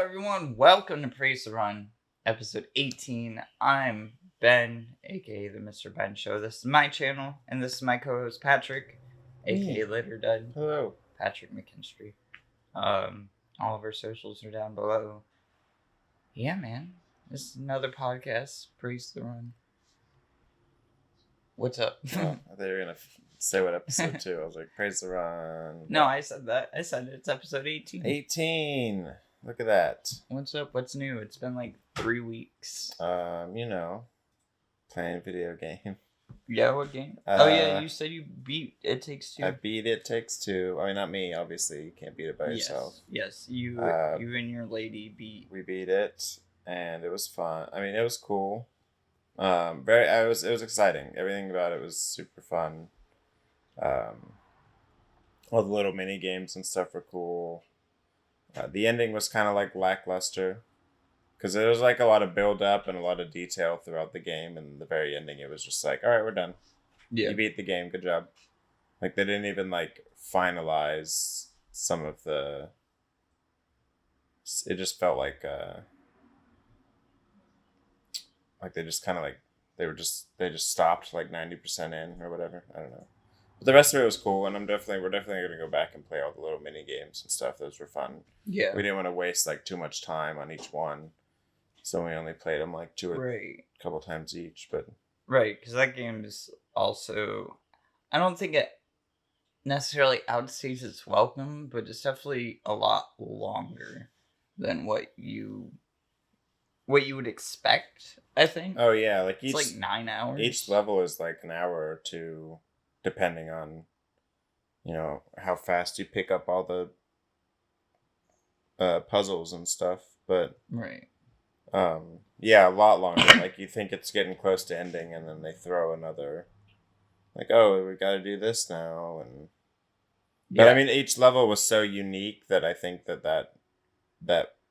everyone? Welcome to Praise the Run, episode 18. I'm Ben, aka the MrBenShow. This is my channel, and this is my co-host Patrick, aka Litterdud. Hello. Patrick McKinstry. All of our socials are down below. Yeah, man. This is another podcast, Praise the Run. What's up? Oh, I thought you were going to say what episode 2. I was like, Praise the Run. No, I said that. I said it's episode 18. 18. Look at that. What's up? What's new? It's been like 3 weeks. Playing video game. Yeah, what game? Yeah, you said you beat It Takes Two. I beat It Takes Two. I mean, not me, obviously. You can't beat it by yourself. Yes, you and your lady beat. We beat it, and it was fun. I mean, it was cool. It was exciting. Everything about it was super fun. All the little mini games and stuff were cool. The ending was kind of like lackluster, because there was like a lot of build up and a lot of detail throughout the game, and the very ending it was just like, all right, we're done. Yeah, you beat the game. Good job. Like they didn't even like finalize some of the. It just felt like they just kind of like they just stopped like 90% in or whatever. I don't know. But the rest of it was cool, and we're definitely gonna go back and play all the little mini games and stuff. Those were fun. Yeah. We didn't want to waste like too much time on each one, so we only played them like two or a couple times each. But right, because that game is also, I don't think it necessarily outstays its welcome, but it's definitely a lot longer than what you would expect. I think. Oh yeah, like it's like 9 hours. Each level is like an hour or two, depending on, how fast you pick up all the puzzles and stuff. But right. Yeah, a lot longer. Like you think it's getting close to ending, and then they throw another, like, oh, we got to do this now, and. But I mean, each level was so unique that I think that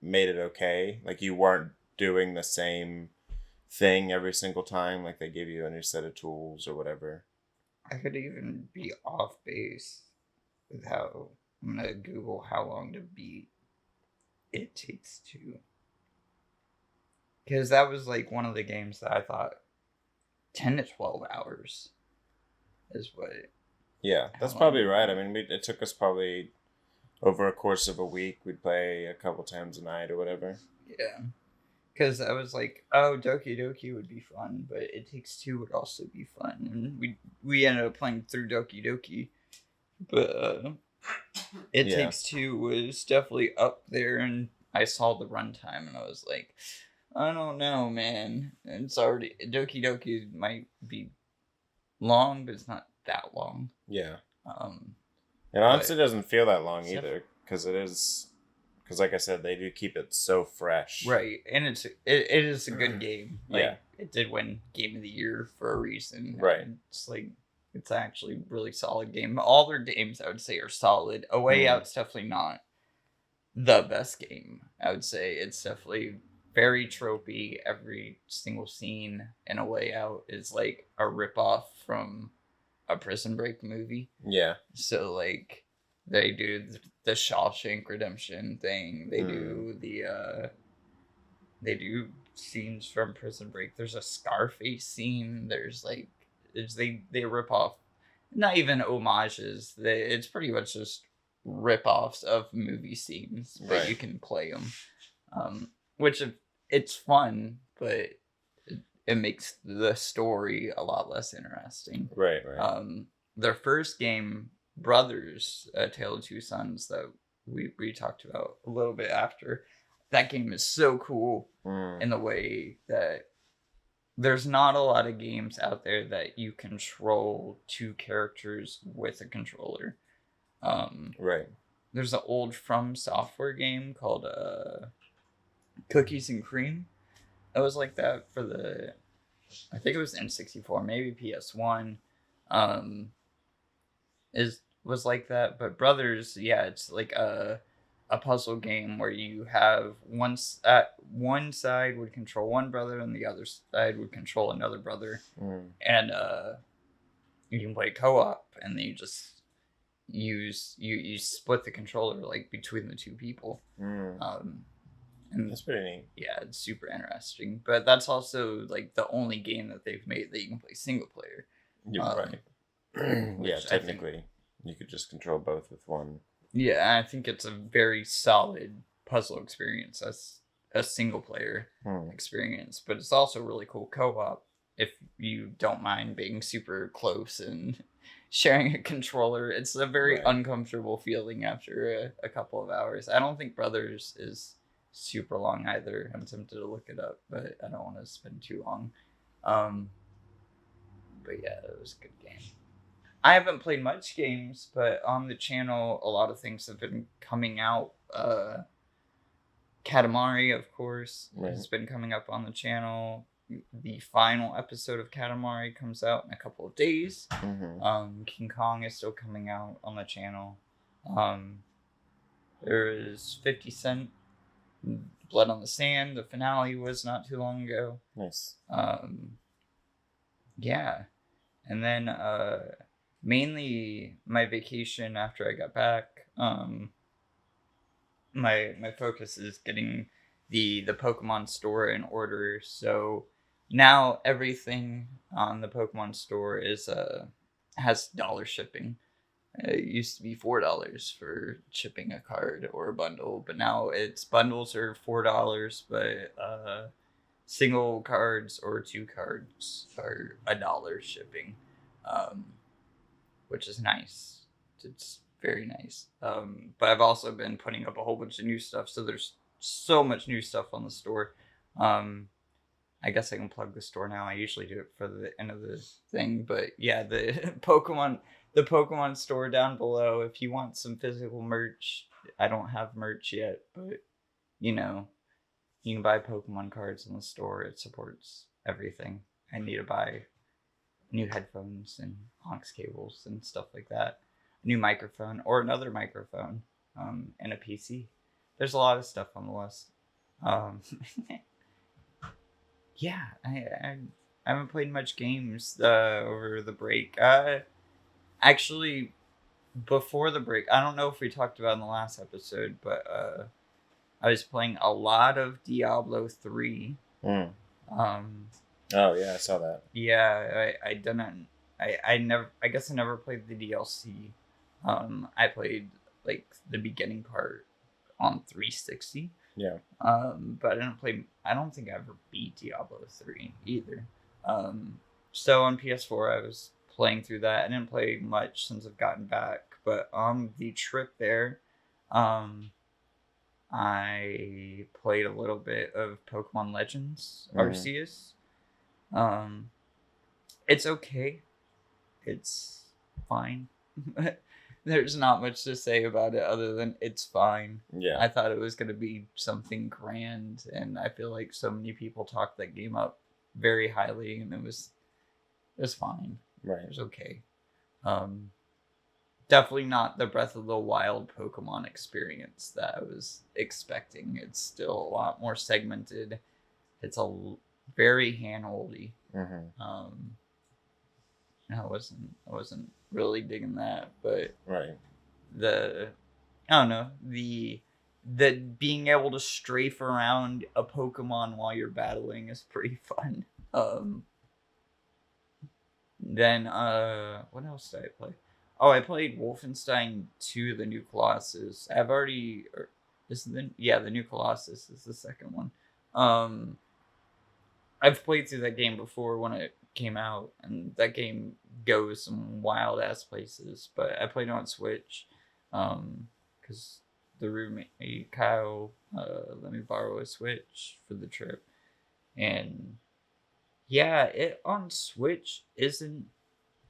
made it okay. Like you weren't doing the same thing every single time. Like they give you a new set of tools or whatever. I could even be off base with how I'm gonna Google how long to beat It Takes Two, because that was like one of the games that I thought 10 to 12 hours is what. Yeah, that's probably right. I mean, it took us probably over a course of a week. We'd play a couple times a night or whatever. Yeah. Because I was like, oh, Doki Doki would be fun, but It Takes Two would also be fun. And we ended up playing through Doki Doki. But It Takes Two was definitely up there, and I saw the runtime, and I was like, I don't know, man. And it's already, Doki Doki might be long, but it's not that long. Yeah. It honestly doesn't feel that long either, because like I said, they do keep it so fresh. Right, and it is a good game. Like, it did win Game of the Year for a reason. Right. It's actually a really solid game. All their games, I would say, are solid. A Way Out's definitely not the best game, I would say. It's definitely very tropey. Every single scene in A Way Out is like a ripoff from a Prison Break movie. Yeah. So like they do the Shawshank Redemption thing. They do they do scenes from Prison Break. There's a Scarface scene. There's like they rip off, not even homages. It's pretty much just rip-offs of movie scenes, but you can play them. Which it's fun, but it makes the story a lot less interesting. Right. Their first game, Brothers, A Tale of Two Sons, that we talked about a little bit after, that game is so cool in the way that there's not a lot of games out there that you control two characters with a controller. Right. There's an old From Software game called Cookies and Cream. It was like that for I think it was N64, maybe PS1. Was like that, but Brothers, it's like a puzzle game where you have one side would control one brother and the other side would control another brother, and you can play co-op, and then you just you split the controller like between the two people. And that's pretty neat. yeah, it's super interesting. But that's also like the only game that they've made that you can play single player. You're right. Yeah, technically, you could just control both with one. Yeah, I think it's a very solid puzzle experience as a single player experience, but it's also really cool co-op if you don't mind being super close and sharing a controller. It's a very uncomfortable feeling after a couple of hours. I don't think Brothers is super long either. I'm tempted to look it up, but I don't want to spend too long. But yeah, it was a good game. I haven't played much games, but on the channel, a lot of things have been coming out. Katamari, of course, has been coming up on the channel. The final episode of Katamari comes out in a couple of days. King Kong is still coming out on the channel. There is 50 Cent, Blood on the Sand. The finale was not too long ago. Nice. Yeah. And then mainly my vacation after I got back, my focus is getting the Pokemon store in order. So now everything on the Pokemon store is has dollar shipping. It used to be $4 for shipping a card or a bundle, but now it's bundles are $4, but single cards or 2 cards are $1 shipping, which is nice. It's very nice. But I've also been putting up a whole bunch of new stuff, so there's so much new stuff on the store. I guess I can plug the store now. I usually do it for the end of the thing, but yeah, the Pokemon store down below. If you want some physical merch, I don't have merch yet, but you know, you can buy Pokemon cards in the store. It supports everything. I need to buy new headphones and aux cables and stuff like that. A new microphone or another microphone, and a PC. There's a lot of stuff on the list. Yeah, I haven't played much games over the break. Actually, before the break, I don't know if we talked about in the last episode, but I was playing a lot of Diablo 3. Oh yeah, I saw that. Yeah, I didn't. I guess I never played the DLC. I played like the beginning part on 360. Yeah. But I don't think I ever beat Diablo 3 either. So on PS4 I was playing through that. I didn't play much since I've gotten back, but on the trip there, I played a little bit of Pokemon Legends Arceus. It's okay. It's fine. There's not much to say about it other than it's fine. Yeah. I thought it was going to be something grand, and I feel like so many people talked that game up very highly, and it was fine. Right. It was okay. Definitely not the Breath of the Wild Pokemon experience that I was expecting. It's still a lot more segmented. It's very hand-holdy. I wasn't really digging that, but right. I don't know, the being able to strafe around a Pokemon while you're battling is pretty fun. Then what else did I play? Oh, I played Wolfenstein 2: The New Colossus. The New Colossus is the second one. I've played through that game before when it came out, and that game goes some wild ass places. But I played it on Switch, because the roommate Kyle let me borrow a Switch for the trip, and yeah, it on Switch isn't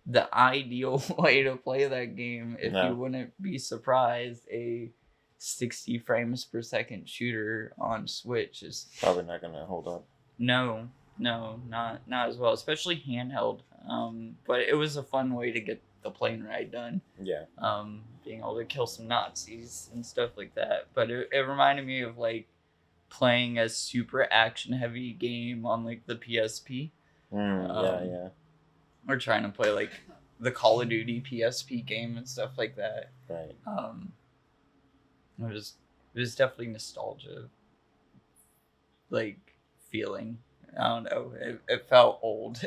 the ideal way to play that game. If you wouldn't be surprised, a 60 frames per second shooter on Switch is probably not gonna hold up. No, not as well, especially handheld. But it was a fun way to get the plane ride done. Yeah. Being able to kill some Nazis and stuff like that. But it reminded me of like playing a super action heavy game on like the PSP. Yeah. Or trying to play like the Call of Duty PSP game and stuff like that. Right. It was definitely nostalgia like feeling. I don't know. It felt old.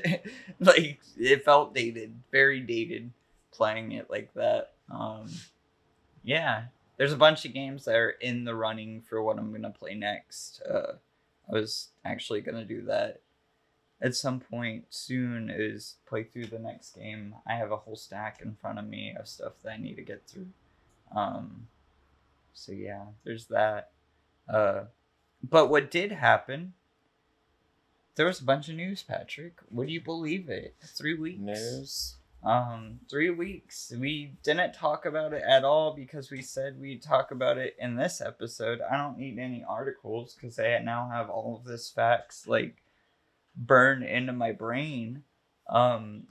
Like it felt dated, very dated playing it like that. Yeah. There's a bunch of games that are in the running for what I'm going to play next. I was actually going to do that at some point soon, is play through the next game. I have a whole stack in front of me of stuff that I need to get through. So yeah, there's that. But what did happen, there was a bunch of news, Patrick. Would you believe it? 3 weeks. News. 3 weeks. We didn't talk about it at all because we said we'd talk about it in this episode. I don't need any articles because I now have all of this facts like burned into my brain. The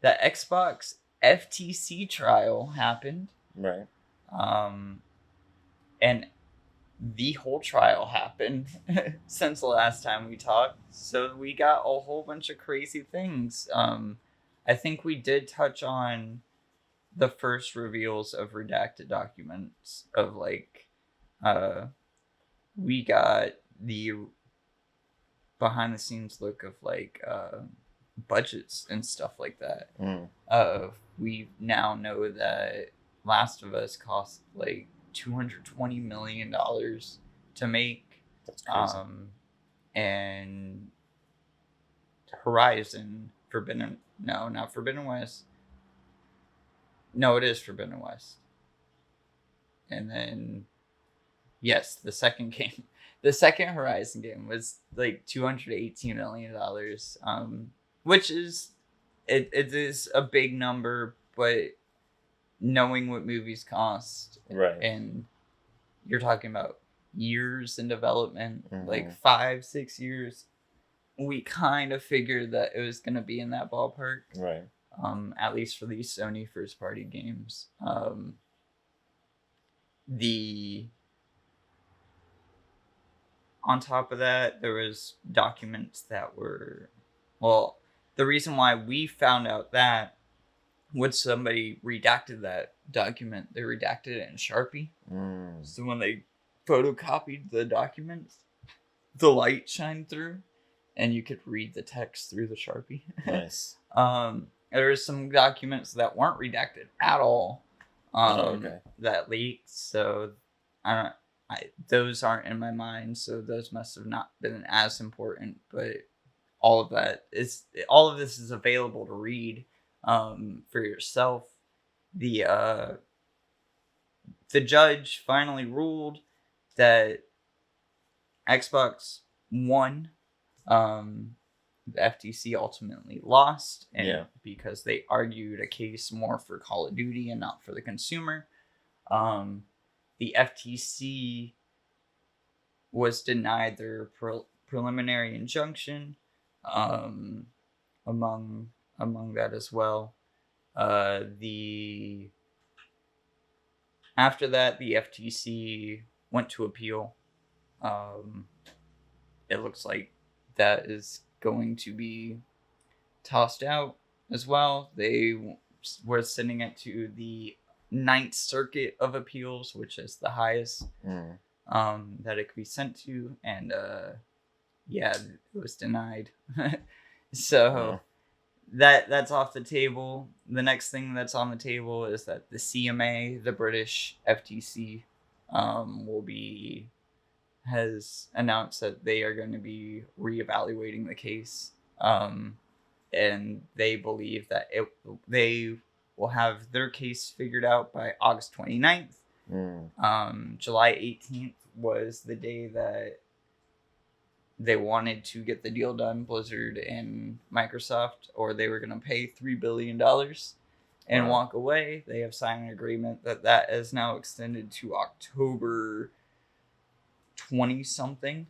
Xbox FTC trial happened. Right. And the whole trial happened since the last time we talked. So we got a whole bunch of crazy things. I think we did touch on the first reveals of redacted documents of like, we got the behind the scenes look of like, budgets and stuff like that. We now know that Last of Us cost like $220 million to make. That's crazy. And Horizon not Forbidden West. No, it is Forbidden West. And then yes, the second game, the second Horizon game was like $218 million, which is it is a big number, but knowing what movies cost, right, and you're talking about years in development, like 5-6 years, we kind of figured that it was going to be in that ballpark, right? At least for these Sony first party games. On top of that, there was documents that were, well, the reason why we found out that when somebody redacted that document, they redacted it in Sharpie. So when they photocopied the documents, the light shined through and you could read the text through the Sharpie. Nice. There were some documents that weren't redacted at all, that leaked. So those aren't in my mind. So those must have not been as important. But all of this is available to read for yourself. The judge finally ruled that Xbox won. The FTC ultimately lost, and because they argued a case more for Call of Duty and not for the consumer. The FTC was denied their preliminary injunction. Among that as well. After that, the FTC went to appeal. It looks like that is going to be tossed out as well. They were sending it to the Ninth Circuit of Appeals, which is the highest that it could be sent to, and it was denied. So that's off the table. The next thing that's on the table is that the CMA, the British FTC, has announced that they are going to be reevaluating the case, and they believe that they will have their case figured out by August 29th. July 18th was the day that they wanted to get the deal done, Blizzard and Microsoft, or they were going to pay $3 billion and walk away. They have signed an agreement that is now extended to October 20-something.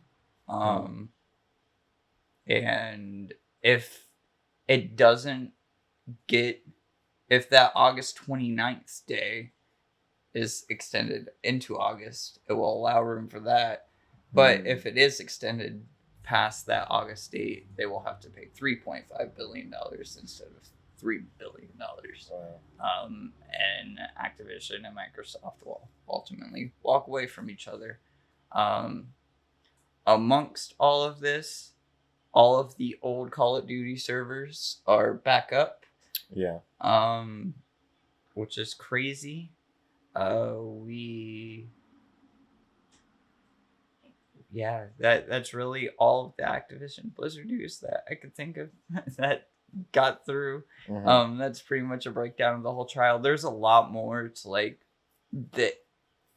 And if it doesn't if that August 29th day is extended into August, it will allow room for that. But if it is extended past that August date, they will have to pay $3.5 billion instead of $3 billion. And Activision and Microsoft will ultimately walk away from each other. amongst all of this, all of the old Call of Duty servers are back up. Yeah. Which is crazy. That's really all of the Activision Blizzard news that I could think of that got through. Mm-hmm. That's pretty much a breakdown of the whole trial. There's a lot more to like the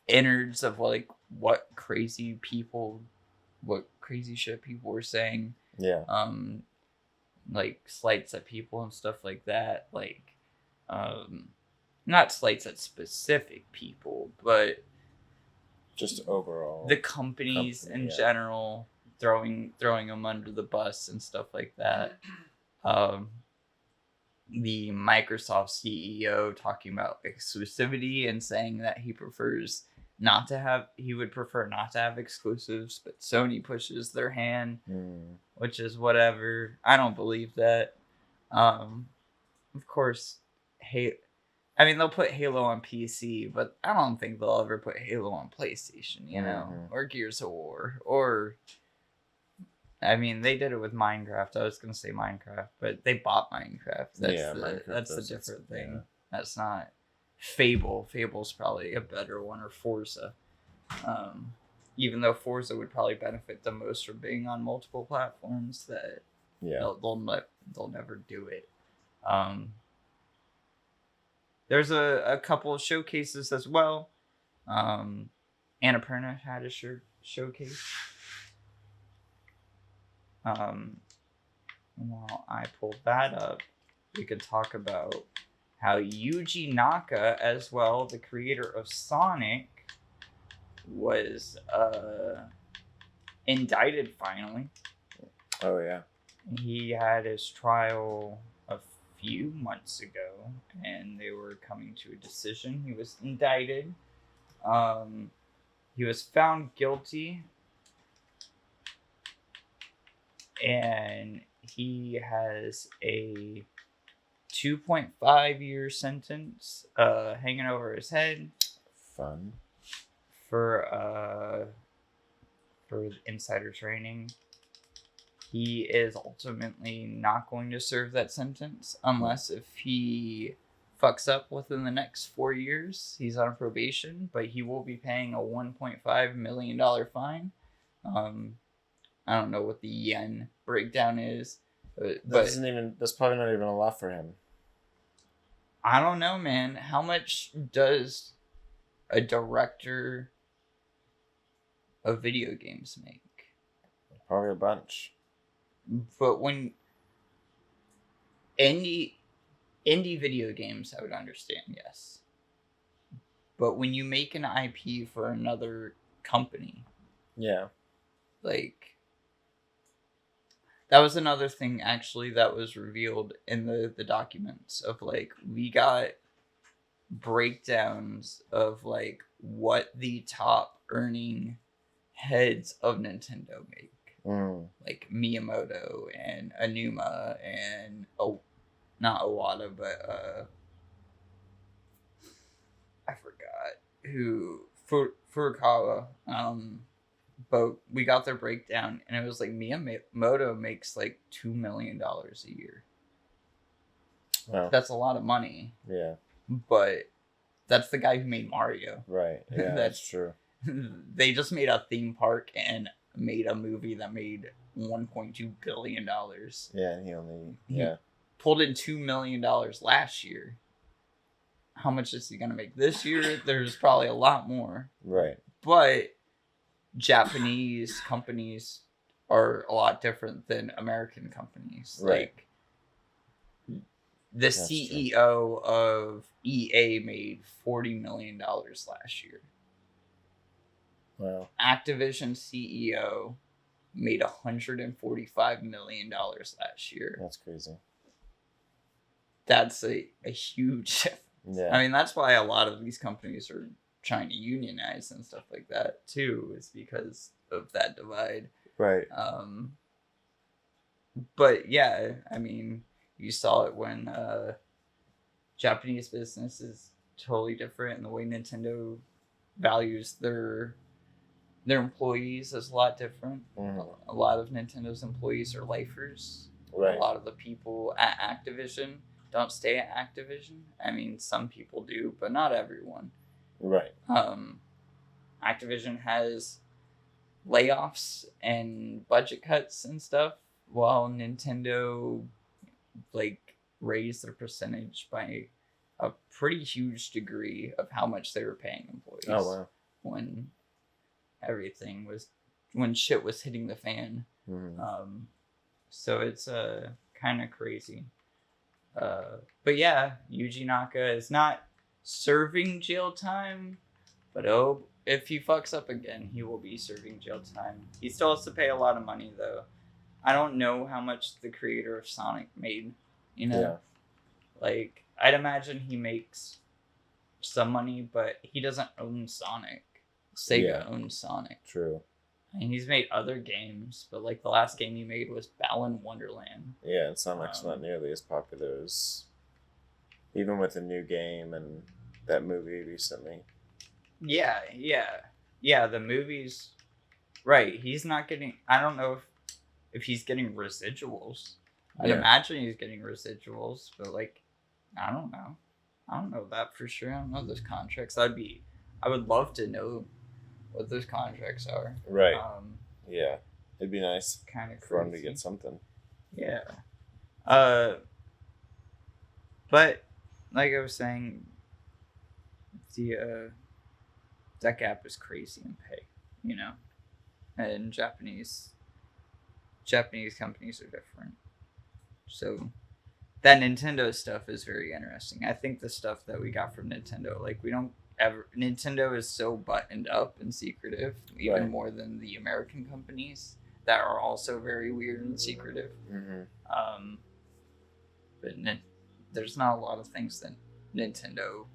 innards of like what crazy shit people were saying. Yeah. Like slights at people and stuff like that. Like, not slights at specific people, but just overall the companies in general throwing them under the bus and stuff like that. The Microsoft CEO talking about exclusivity and saying that he would prefer not to have exclusives, but Sony pushes their hand, which is whatever. I don't believe that. Of course, they'll put Halo on PC, but I don't think they'll ever put Halo on PlayStation, you know, or Gears of War, or they did it with Minecraft. I was gonna say Minecraft, but they bought Minecraft. That's the different thing. Yeah. That's not Fable. Fable's probably a better one, or Forza. Even though Forza would probably benefit the most from being on multiple platforms, that they'll never do it. There's a couple of showcases as well. Annapurna had a showcase. While I pull that up, we could talk about how Yuji Naka, as well, the creator of Sonic, was indicted finally. Oh, yeah. He had his trial a few months ago, and they were coming to a decision. He was indicted. He was found guilty, and he has a 2.5-year sentence hanging over his head. Fun. For insider training. He is ultimately not going to serve that sentence unless if he fucks up within the next 4 years. He's on probation, but he will be paying a $1.5 million fine. I don't know what the yen breakdown is, but that's probably not even a lot for him. I don't know, man. How much does a director of video games make? Probably a bunch. But when indie video games, I would understand, yes. But when you make an IP for another company, yeah, like that was another thing actually that was revealed in the documents of like we got breakdowns of like what the top earning heads of Nintendo make. Like Miyamoto and Aonuma and not Iwata, but I forgot who Furukawa. But we got their breakdown, and it was like Miyamoto makes like $2 million a year. Wow. That's a lot of money. Yeah. But that's the guy who made Mario. Right. Yeah, that's true. They just made a theme park and made a movie that made $1.2 billion. Yeah, he pulled in $2 million last year. How much is he gonna make this year? There's probably a lot more. Right. But Japanese companies are a lot different than American companies. Right. Like the CEO of EA made $40 million last year. Wow. Activision CEO made $145 million last year. That's crazy. That's a huge... Yeah. I mean, that's why a lot of these companies are trying to unionize and stuff like that, too, is because of that divide. Right. But, yeah, I mean, you saw it when Japanese business is totally different, and the way Nintendo values their their employees is a lot different. Mm-hmm. A lot of Nintendo's employees are lifers. Right. A lot of the people at Activision don't stay at Activision. I mean, some people do, but not everyone. Right. Activision has layoffs and budget cuts and stuff, while Nintendo raised their percentage by a pretty huge degree of how much they were paying employees. Oh wow. When when shit was hitting the fan. Mm-hmm. So it's kind of crazy. But yeah, Yuji Naka is not serving jail time, but if he fucks up again, he will be serving jail time. He still has to pay a lot of money though. I don't know how much the creator of Sonic made. Yeah. I'd imagine he makes some money, but he doesn't own Sonic. Sega owns Sonic. True. And he's made other games, but the last game he made was Balan Wonderland. Yeah, and Sonic's not nearly as popular as even with a new game and that movie recently. Yeah. The movies, right? He's not getting. I don't know if he's getting residuals. I'd imagine he's getting residuals, but I don't know. I don't know that for sure. I don't know those contracts. I would love to know what those contracts are. Right. Yeah. It'd be nice kind of for him to get something. Yeah. But like I was saying, that gap is crazy in pay, and Japanese companies are different. So that Nintendo stuff is very interesting. I think the stuff that we got from Nintendo, Nintendo is so buttoned up and secretive, even more than the American companies that are also very weird and secretive. Mm-hmm. But there's not a lot of things that Nintendo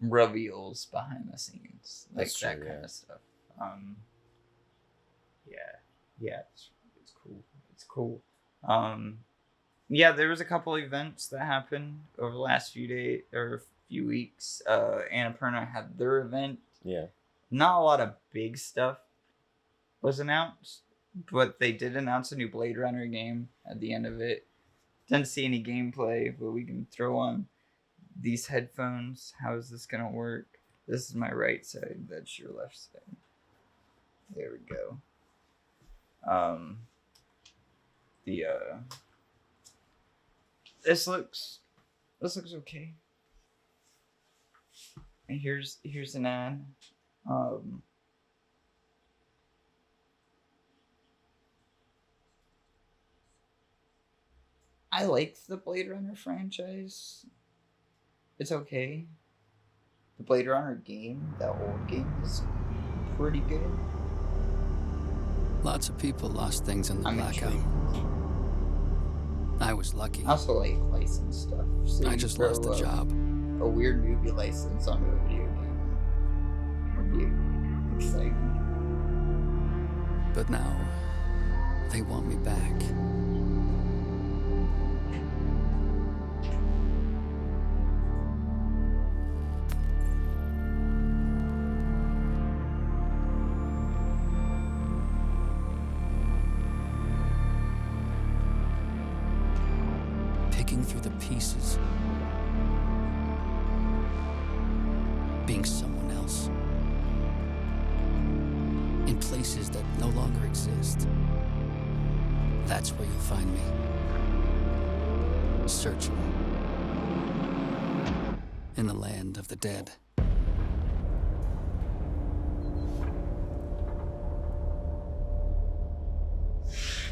reveals behind the scenes, That's that true, kind of stuff. It's cool. It's cool. There was a couple events that happened over the last few days or few weeks. Annapurna had their event. Yeah. Not a lot of big stuff was announced, but they did announce a new Blade Runner game at the end of it. Didn't see any gameplay, but we can throw on these headphones. How is this gonna work? This is my right side. That's your left side. There we go. This looks okay. And here's an ad. I like the Blade Runner franchise. It's okay. The Blade Runner game, that old game, is pretty good. Lots of people lost things in the blackout. I was lucky. I also like licensed stuff. So I just lost the job. A weird movie license onto a video game would be exciting. But now, they want me back. Picking through the pieces. Being someone else. In places that no longer exist. That's where you'll find me. Searching. In the land of the dead.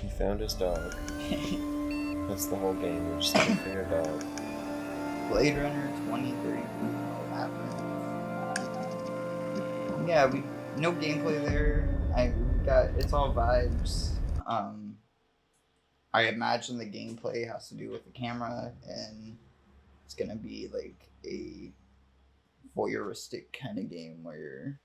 He found his dog. That's the whole game. You're just looking for your dog. Blade Runner 2030. What happened? Yeah, no gameplay there. It's all vibes. I imagine the gameplay has to do with the camera, and it's gonna be like a voyeuristic kind of game where you're,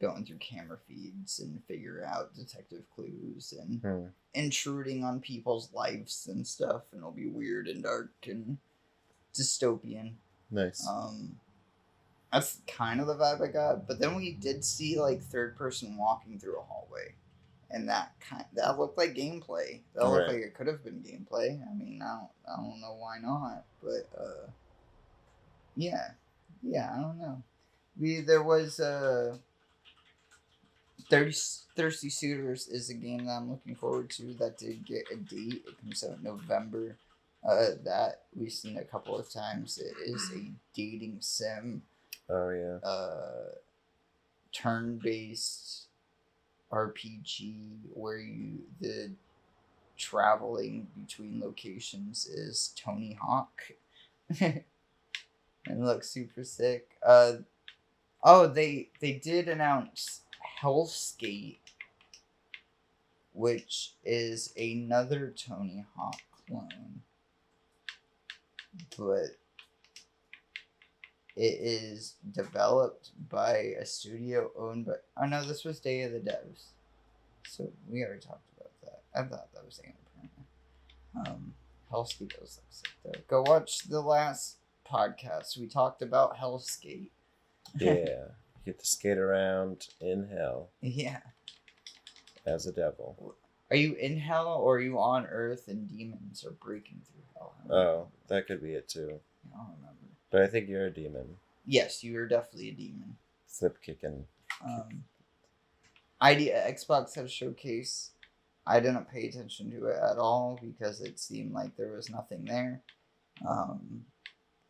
going through camera feeds and figure out detective clues and intruding on people's lives and stuff, and it'll be weird and dark and dystopian. Nice. That's kind of the vibe I got. But then we did see like third person walking through a hallway, and that looked like gameplay. That looked like it could have been gameplay. I mean, I don't know why not, but yeah, I don't know. There was Thirsty Suitors is a game that I'm looking forward to. That did get a date. It comes out in November. That we've seen a couple of times. It is a dating sim. Oh yeah. Turn-based RPG where the traveling between locations is Tony Hawk. And looks super sick. They did announce Hellskate, which is another Tony Hawk clone, but it is developed by a studio owned by... Oh no, this was Day of the Devs. So we already talked about that. I thought that was Annapurna. Hellskate was sick though. Go watch the last podcast. We talked about Hellskate. Yeah. You get to skate around in hell. Yeah. As a devil. Are you in hell or are you on Earth and demons are breaking through hell? Oh, that could be it too. I don't remember. But I think you're a demon. Yes, you are definitely a demon. Flip kicking. Xbox had a showcase. I didn't pay attention to it at all because it seemed like there was nothing there.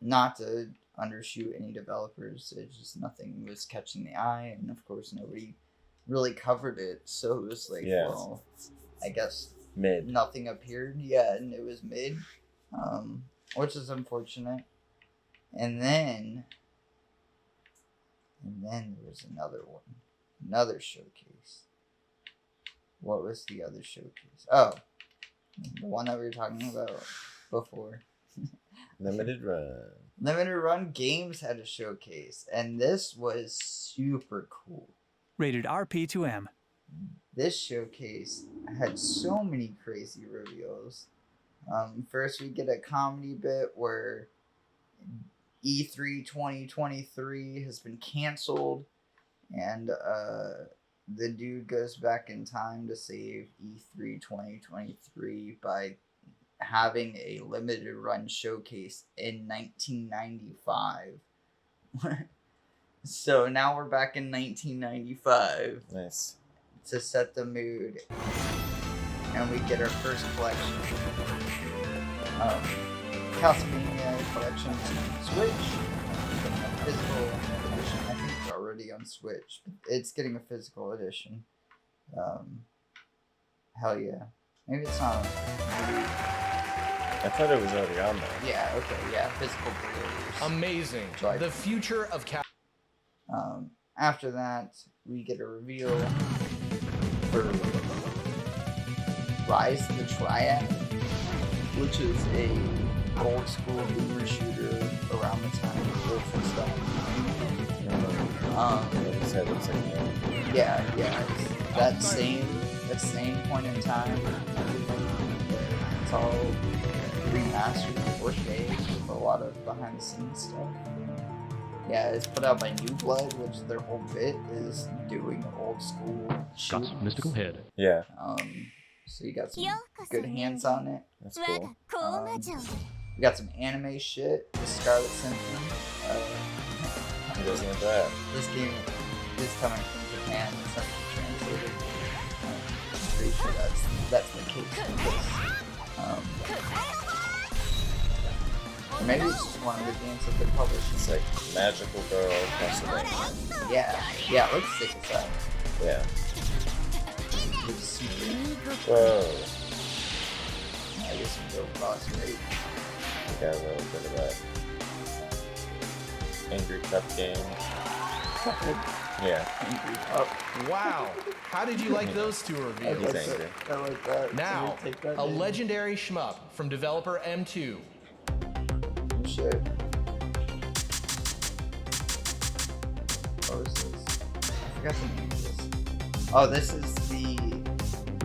Not to undershoot any developers, it's just nothing was catching the eye, and of course nobody really covered it, so it was like, well, I guess mid. Nothing appeared, and it was mid, which is unfortunate. And then there was another showcase. What was the other showcase? Oh, the one that we were talking about before. Limited Run Games had a showcase, and this was super cool. Rated RP2M. This showcase had so many crazy reveals. First, we get a comedy bit where E3 2023 has been canceled, and the dude goes back in time to save E3 2023 by having a limited run showcase in 1995. So now we're back in 1995. Nice. To set the mood. And we get our first collection. Castlevania collection to Switch. Getting a physical edition. I think it's already on Switch. It's getting a physical edition. Hell yeah. Maybe it's not. Maybe. I thought it was already on there. Yeah, okay, yeah. Physical pre-orders. Amazing. The future of after that, we get a reveal for Rise of the Triad, which is a old school boomer shooter around the time of Wolfenstein. Yeah, it's that same point in time. It's all remastered in 4K with a lot of behind the scenes stuff. Yeah, it's put out by New Blood, which their whole bit is doing old school shooters. Scott's mystical head. Yeah. So you got some good hands on it. That's cool. We got some anime shit. The Scarlet Symphony. Who doesn't have that? This game is coming from Japan. It's not translated. I'm pretty sure that's the case with this. Or maybe it's just one of the games that they're publishing. It's like Magical Girl Castlevania. Yeah, it looks sick as that. Yeah. It's super. Whoa. I guess some real boss rate. We got a little bit of that Angry Cup game. Yeah. Angry Cup. Wow. How did you like those two reveals? He's angry. I like that. Now, a legendary shmup from developer M2. Shit. What was this? I forgot the name of this. Oh, this is the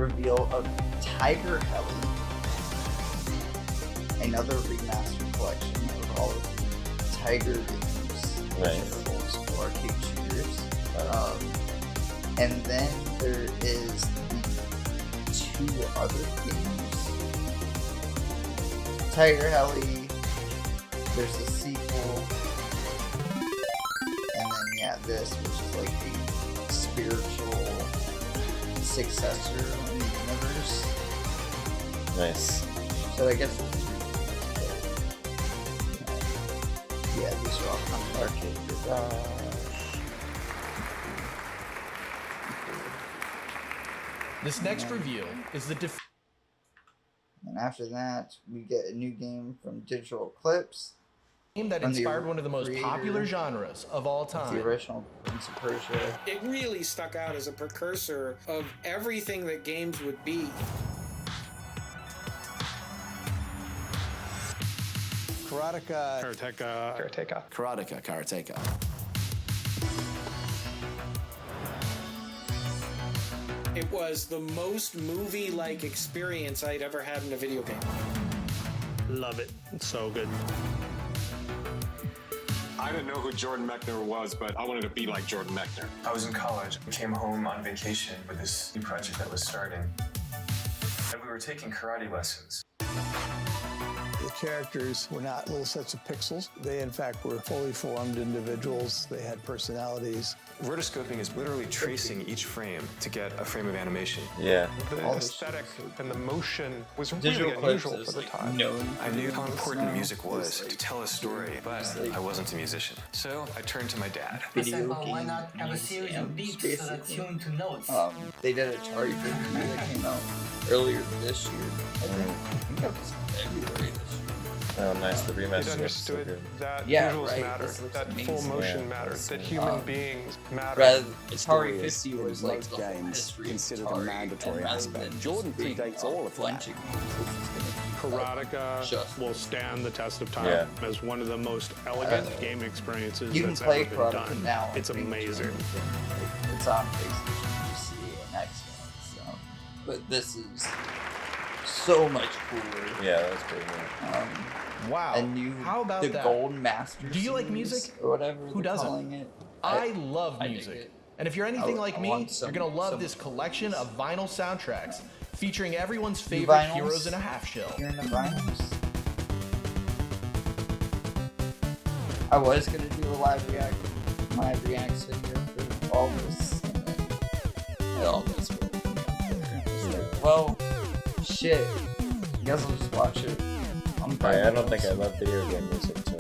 reveal of Tiger Heli. Another remastered collection of all of the Tiger games. Nice. Old actual arcade shooters. And then there is the 2 other games. Tiger Heli, there's a sequel, and then yeah, this, which is like the spiritual successor in the universe. Nice. So I guess it's 3 games. Yeah, these are all kind of arcade. This next reveal is the And after that, we get a new game from Digital Eclipse. game that From the inspired one of the most creator popular genres of all The time. original Prince of Persia. It really stuck out as a precursor of everything that games would be. Karateka. Karateka. It was the most movie-like experience I'd ever had in a video game. Love it. It's so good. I didn't know who Jordan Mechner was, but I wanted to be like Jordan Mechner. I was in college. I came home on vacation with this new project that was starting. And we were taking karate lessons. The characters were not little sets of pixels. They, in fact, were fully formed individuals. They had personalities. Rotoscoping is literally tracing each frame to get a frame of animation. Yeah. The aesthetic and the motion was Digital really Eclipse unusual is for the like time. known. I knew how for important this music now. was It's like- to tell a story, but I wasn't a musician. So I turned to my dad. Video game museums, basically. They did a Atari 50 that came out earlier this year. I think that was February this year. Oh, nice. The It remaster is so understood good. that Yeah, visuals right, matter, this looks that full amazing. motion Yeah, matters, that that's- human beings matter. Rather, Atari Stories 50 was in like most the whole games history considered of a Atari, mandatory and rather aspect. than Jordan just being predates a all of bunch that. of games, this is gonna be like Karateka just- will stand the test of time Yeah. as one of the most elegant game experiences You can that's play ever been Karateka done. now. It's amazing. It's on PlayStation, PC, and Xbox. So. But this is so much cooler. Yeah, that was pretty neat. Wow. A new, How about the that? Gold Master. Do you like Series, music? or whatever? Who they're doesn't? calling it? I love I dig music. it. And if you're anything I- like I me, want you're going to love some this collection of vinyl soundtracks featuring everyone's You favorite vinyls? heroes in a half shell. You're in the vinyls. I was gonna do a live reacts video for all this, and then all this. It's like, well, shit. I guess I'll just watch it. I don't think I love video game music too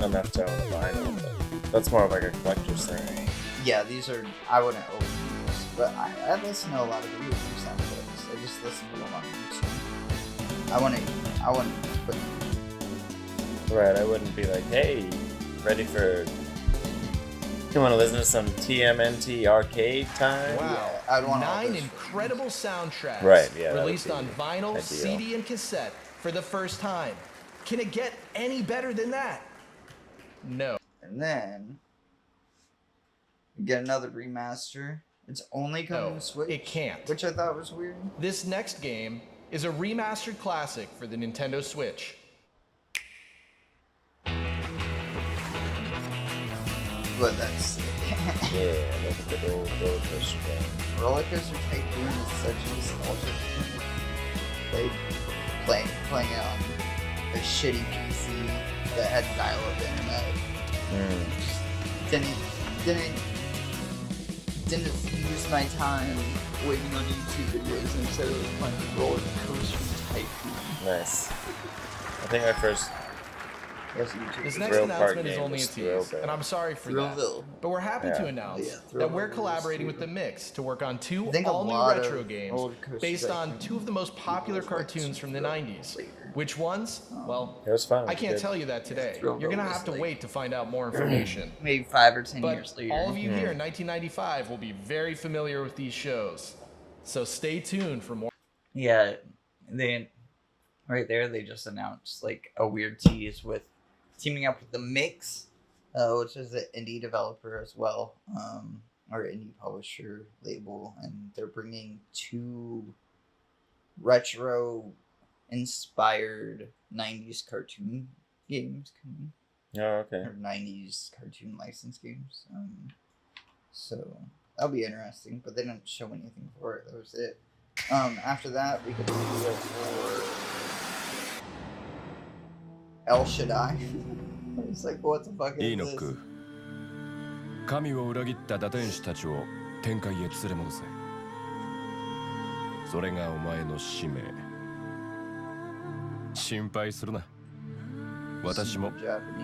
enough to own a vinyl, but that's more of like a collector's thing. Yeah, these are. I wouldn't own these, but I listen to a lot of video game soundtracks. I just listen to them on YouTube. I want to put. Right, I wouldn't be like, hey, ready for... You want to listen to some TMNT arcade time? Wow. Yeah, I'd want all 9 this. incredible soundtracks Right, yeah, that would released be on vinyl, ideal. CD, and cassette for the first time. Can it get any better than that? No. And then we get another remaster. It's only coming No, to Switch. it can't. Which I thought was weird. This next game is a remastered classic for the Nintendo Switch. But that's sick. Yeah, that's a good old roller coaster game. Roller Coaster Tycoon is such a nostalgic thing. Playing it on a shitty PC that had dial-up internet. Didn't use my time waiting on YouTube videos instead of playing Roller Coaster Tycoon. Nice. I think I first... Yes, YouTube. This is next Thrill announcement Park is game only a was tease, Thrillville. and I'm sorry for that. Thrillville. But we're happy Yeah. to announce Yeah, that we're Thrillville collaborating was with the Mix to work on 2 I think a all-new lot retro of games Roller Coaster based on Tycoon 2 of the most popular was like cartoons from the Thrillville 90s. later. Which ones? Well, It was fun. I can't Good. tell you that today. Thrillville You're gonna was have to like- wait to find out more information. Maybe 5 or 10 But years later. all of you here in 1995 will be very familiar with these shows. So stay tuned for more. Yeah, they right there. They just announced like a weird tease with teaming up with the Mix, which is an indie developer as well, or indie publisher label, and they're bringing 2 retro inspired 90s cartoon games coming Oh, okay. Or 90s cartoon license games. So that'll be interesting, but they didn't show anything for it. That was it. After that, we could do it for El Shaddai. It's like, what the fuck is this? 神を裏切った打天使たちを天界へ連れ戻せ。それがお前の使命。心配するな。私も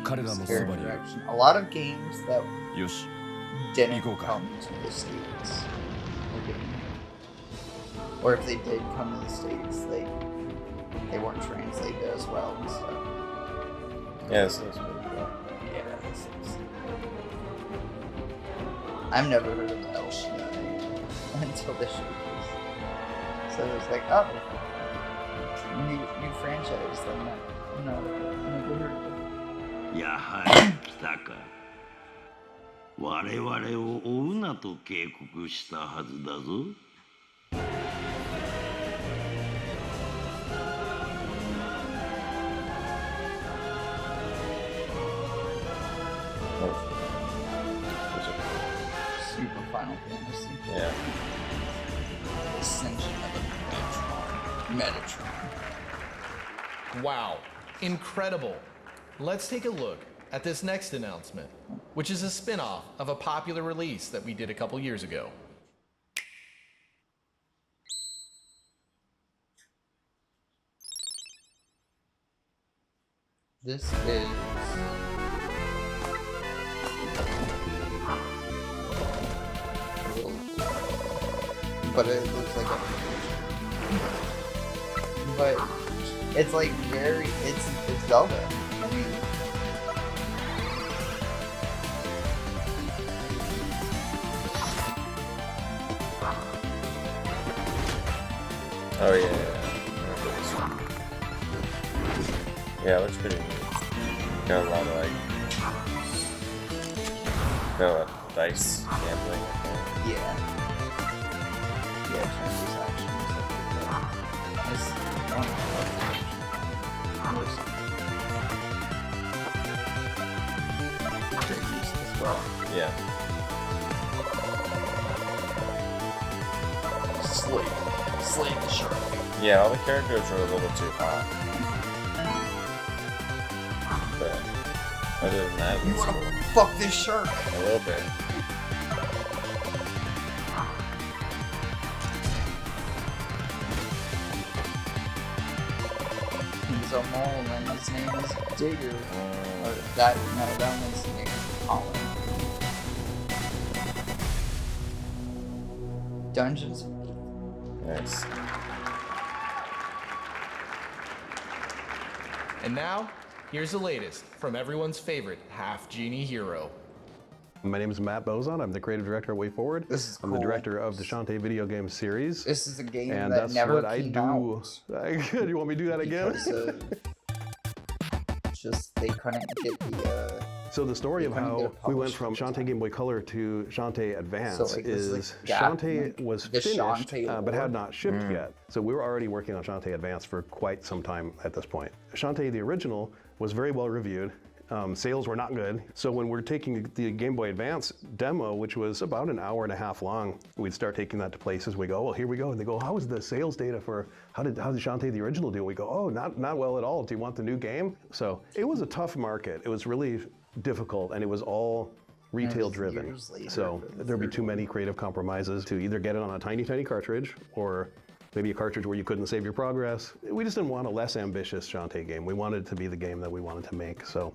彼らのそばにいる。A lot of games that よし、 didn't 行こうか。 come to the States. Or if they did come to the States, they weren't translated as well. So. Yeah, this looks pretty cool. Yeah, this is. I've never heard of El Shaddai until this show. So it's like, oh, new franchise that I've never heard of. やはり来たか。我々を追うなと警告したはずだぞ。Super Final Fantasy. Yeah. Ascension of the Metatron. Wow, incredible. Let's take a look at this next announcement, which is a spin-off of a popular release that we did a couple years ago. This is but it looks like a but it's like very it's Zelda. I mean Oh yeah. Yeah, it looks pretty neat. Got a lot of dice gambling. yeah. Yeah, transactions. This one as well. Yeah. Slay the shark. Yeah, all the characters are a little too hot. But other than that, You it's wanna cool. fuck this shark? A little bit. He's a mole and his name is Digger. Or that one's name is Colin. Dungeons of Faith. Nice. And now, here's the latest from everyone's favorite half-genie hero. My name is Matt Bozon. I'm the creative director at WayForward. I'm the director of the Shantae video game series. This is a game and that that's never what I came do. out. You want me to do that again? Because, just they couldn't get the. So the story of how we went from Shantae Game Boy Color to Shantae Advance So, like, this is, is like, Shantae like, was the finished, Shantae but lore. had not shipped yet. So we were already working on Shantae Advance for quite some time at this point. Shantae, the original, was very well reviewed. Sales were not good. So when we're taking the Game Boy Advance demo, which was about an hour and a half long, we'd start taking that to places. We go, well, here we go. And they go, how was the sales data for, how did Shantae the original do? We go, oh, not well at all. Do you want the new game? So it was a tough market. It was really difficult, and it was all retail driven. So there'd be too many creative compromises to either get it on a tiny cartridge or maybe a cartridge where you couldn't save your progress. We just didn't want a less ambitious Shantae game. We wanted it to be the game that we wanted to make. So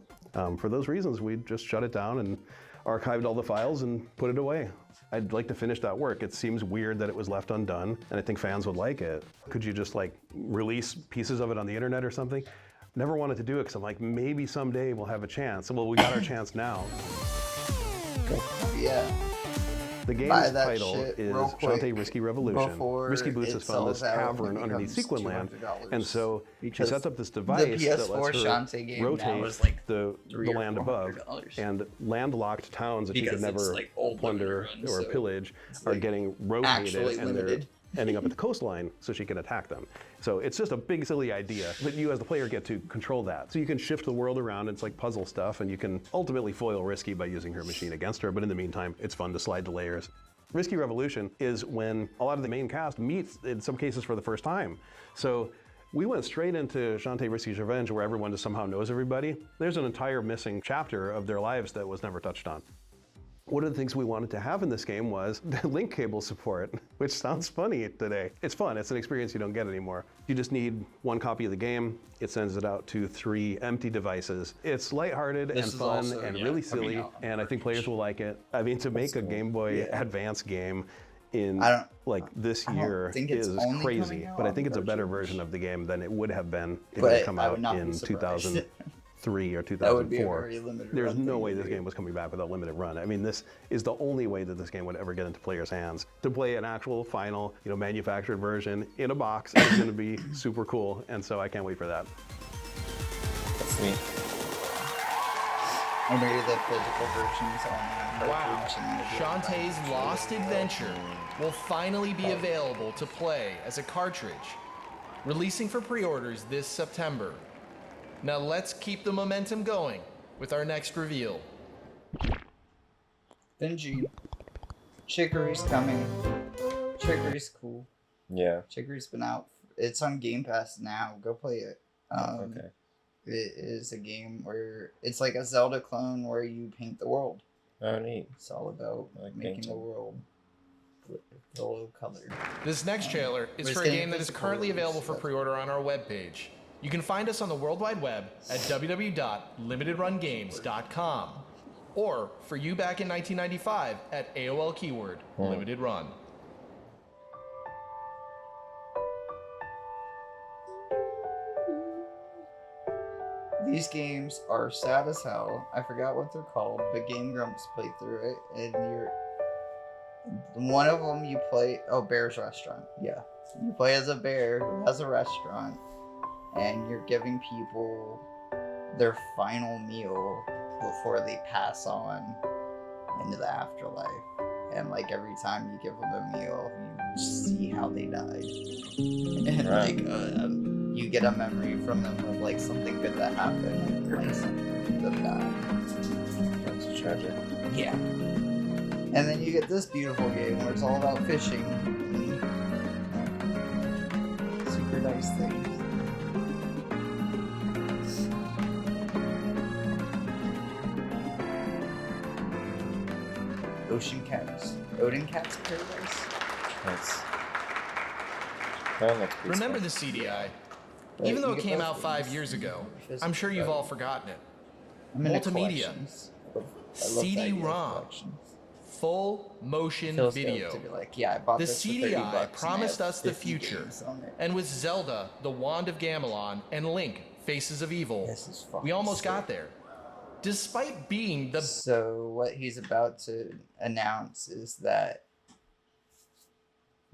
for those reasons, we just shut it down and archived all the files and put it away. I'd like to finish that work. It seems weird that it was left undone, and I think fans would like it. Could you just like release pieces of it on the internet or something? Never wanted to do it because I'm like, maybe someday we'll have a chance. Well, we got our chance now. Yeah. The game's title is Shantae Risky Revolution. Risky Boots has found this cavern underneath Sequin Land, and so she sets up this device that lets her rotate the land above, and landlocked towns that she could never plunder or pillage are getting rotated, and they're ending up at the coastline so she can attack them. So it's just a big, silly idea, but you as the player get to control that. So you can shift the world around, it's like puzzle stuff, and you can ultimately foil Risky by using her machine against her, but in the meantime, it's fun to slide the layers. Risky Revolution is when a lot of the main cast meets, in some cases, for the first time. So we went straight into Shantae Risky's Revenge, where everyone just somehow knows everybody. There's an entire missing chapter of their lives that was never touched on. One of the things we wanted to have in this game was the link cable support, which sounds funny today. It's fun, it's an experience you don't get anymore. You just need one copy of the game, it sends it out to 3 empty devices. It's lighthearted and fun and really silly, and I think players will like it. I mean, to make a Game Boy Advance game in this year is crazy, but I think it's a better version of the game than it would have been if it had come out in 2003 or 2004. There's no way this game was coming back without limited run. I mean, this is the only way that this game would ever get into players' hands. To play an actual final, manufactured version in a box is going to be super cool, and so I can't wait for that. That's neat. Or maybe the physical versions on Wow, Shantae's Lost Adventure will finally be available to play as a cartridge, releasing for pre-orders this September. Now let's keep the momentum going with our next reveal. Benji. Chicory's coming. Chicory's cool. Yeah. Chicory's been out. It's on Game Pass now. Go play it. Okay. It is a game where it's like a Zelda clone where you paint the world. Oh, neat. It's all about making the world yellow colored. This next trailer is for a game that is currently available for pre-order on our webpage. You can find us on the World Wide Web at www.limitedrungames.com, or for you back in 1995 at AOL keyword Limited Run. These games are sad as hell. I forgot what they're called, but Game Grumps played through it, and one of them you play. Oh, Bear's Restaurant. Yeah, you play as a bear who has a restaurant, and you're giving people their final meal before they pass on into the afterlife. And like every time you give them a meal, you see how they died, and you get a memory from them of like something good that happened, like something them dying. That's tragic. Yeah. And then you get this beautiful game where it's all about fishing and super nice things. Ocean Cats. Odin Cat's Paradise? Remember the CDI? Even though it came out 5 years ago, I'm sure you've all forgotten it. Multimedia. CD-ROM. Full motion video. The CDI promised us the future. And with Zelda, The Wand of Gamelon, and Link, Faces of Evil, we almost got there. Despite being the... So what he's about to announce is that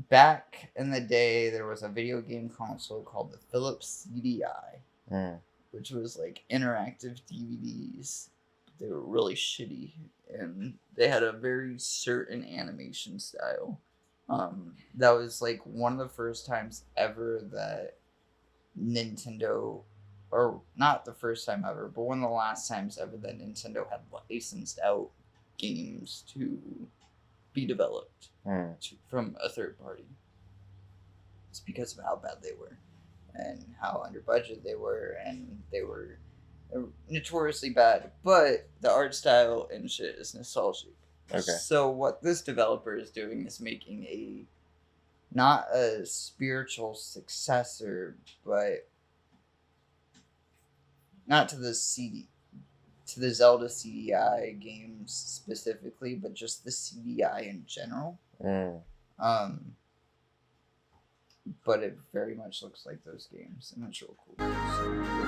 back in the day, there was a video game console called the Philips CDI, which was like interactive DVDs. They were really shitty, and they had a very certain animation style. That was like one of the first times ever that Nintendo, or not the first time ever, but one of the last times ever that Nintendo had licensed out games to be developed from a third party. It's because of how bad they were and how under budget they were, and they were notoriously bad, but the art style and shit is nostalgic. Okay. So what this developer is doing is making not a spiritual successor, but not to the Zelda CDI games specifically, but just the CDI in general. But it very much looks like those games, and it's real cool. So, really cool.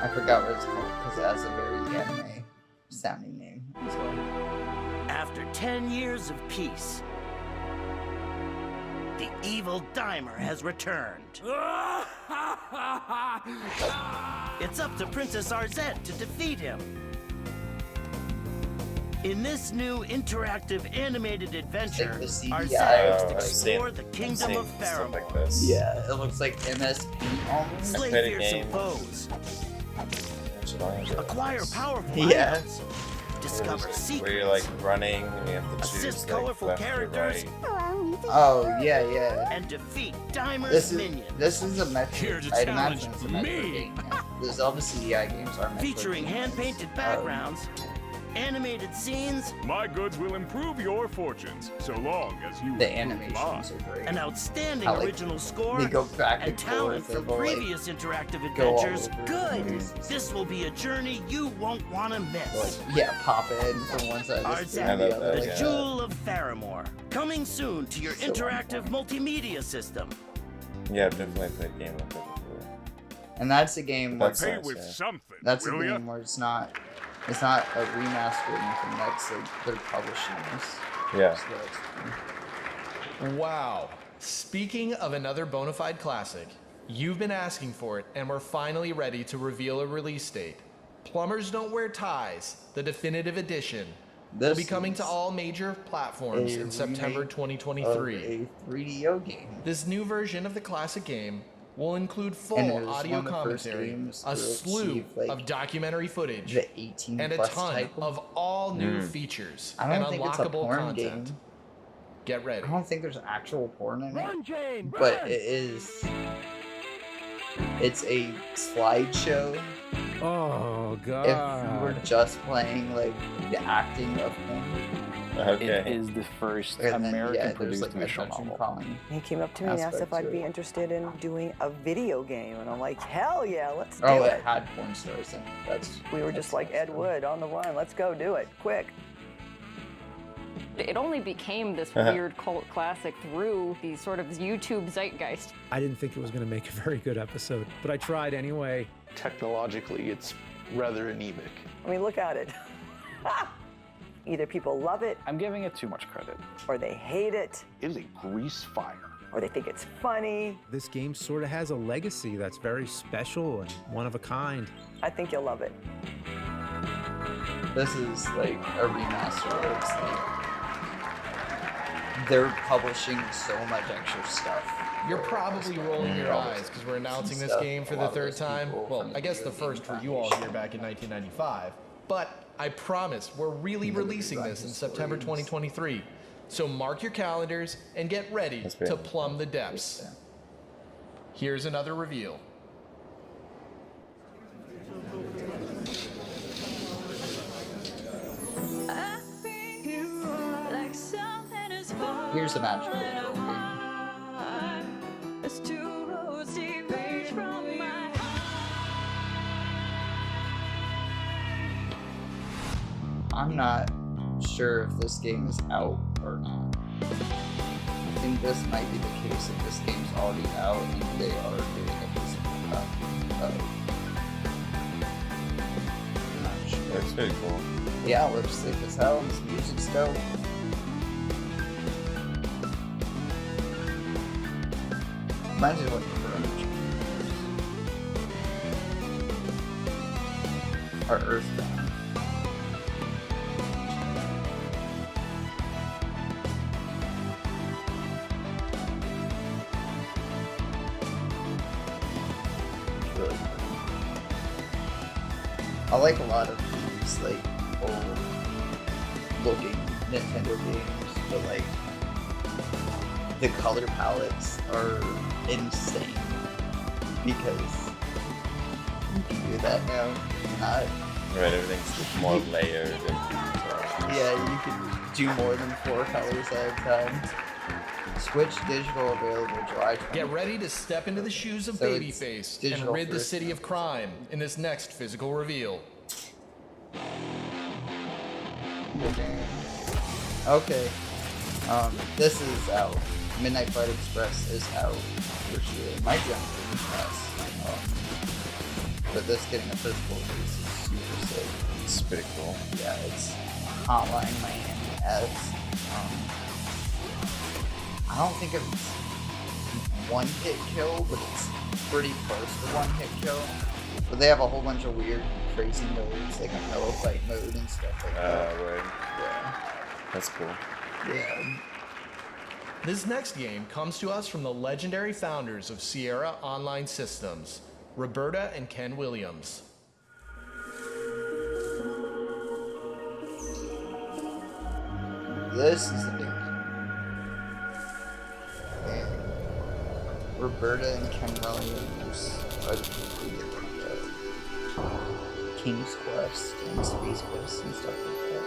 I forgot what it's called because it has a very anime sounding name as well. After 10 years of peace, the evil Dimer has returned. It's up to Princess Arzette to defeat him. In this new interactive animated adventure, our CGI. sailors explore the kingdom of Faramore. Like this. Yeah, it looks like MS Paint almost. Slay fearsome foes. Acquire powerful items. Discover secrets. Where you're like running and you have to choose Assist like, colorful left or characters. right. Oh yeah. And defeat Dimer's minions. This is a Metroid. I'd imagine it's a Metroid game. Yeah. The Zelda CDI games are Metroid Featuring games. hand-painted backgrounds, animated scenes. My goods will improve your fortunes, so long as you. The animations are great. An outstanding original score. They go back and talent from previous interactive adventures. Good. This will be a journey you won't want to miss. Pop in from one side Art to the other. the Jewel of Faramore. Coming soon to your interactive multimedia system. Yeah, I've definitely played a game like that before. And that's a game where That's nice, with something. That's a game where it's not a remaster or anything. That's like they're publishing this. Yeah. Wow. Speaking of another bona fide classic, you've been asking for it, and we're finally ready to reveal a release date. Plumbers Don't Wear Ties, the definitive edition, will be coming to all major platforms in September 2023. A 3DO game. This new version of the classic game will include full audio commentary, a slew of documentary footage, and a ton of all new features and unlockable content. Get ready. I don't think there's actual porn in it, but it is. It's a slideshow. Oh god! If you were just playing like the acting of him. Okay. It is the first American-produced visual novel. He came up to me and asked if I'd be interested in doing a video game, and I'm like, hell yeah, let's do it. Oh, it had porn stars in it. We were just like Ed Wood on the run. Let's go do it quick. It only became this weird cult classic through the sort of YouTube zeitgeist. I didn't think it was going to make a very good episode, but I tried anyway. Technologically, it's rather anemic. I mean, look at it. Either people love it. I'm giving it too much credit. Or they hate it. It is a grease fire. Or they think it's funny. This game sort of has a legacy that's very special and one of a kind. I think you'll love it. This is like a remaster where it's like they're publishing so much extra stuff. You're probably rolling your eyes because we're announcing this game for the third time. Well, I guess the first for you all here back in 1995. But I promise we're really releasing this in September 2023. So mark your calendars and get ready to plumb the depths. Here's another reveal. Here's a magic. I'm not sure if this game is out or not. I think this might be the case if this game's already out and they are doing a physical copy. I'm not sure. That's pretty cool. Yeah, it looks sick as hell. This music's dope. Reminds me of like French. Or Earthbound. Really cool. I like a lot of these like old looking Nintendo games, but like the color palettes are insane because you can do that now. Right, everything's more layered. Yeah, you can do more than 4 colors at a time. Switch digital available July 20th. Get ready to step into the shoes of Babyface and rid the city of crime in this next physical reveal. Okay. This is out. Midnight Fight Express is out for sure. It might be on Game Pass. But this getting a physical release is super sick. It's pretty cool. Yeah, it's Hotline Miami-esque. I don't think it's one hit kill, but it's pretty close to one hit kill. But they have a whole bunch of weird, crazy modes, like a mellow fight mode and stuff like that. Word. Yeah. That's cool. Yeah. This next game comes to us from the legendary founders of Sierra Online Systems, Roberta and Ken Williams. This is a new game. And Roberta and Ken Williams are the people who did King's Quest and Space Quest and stuff like that.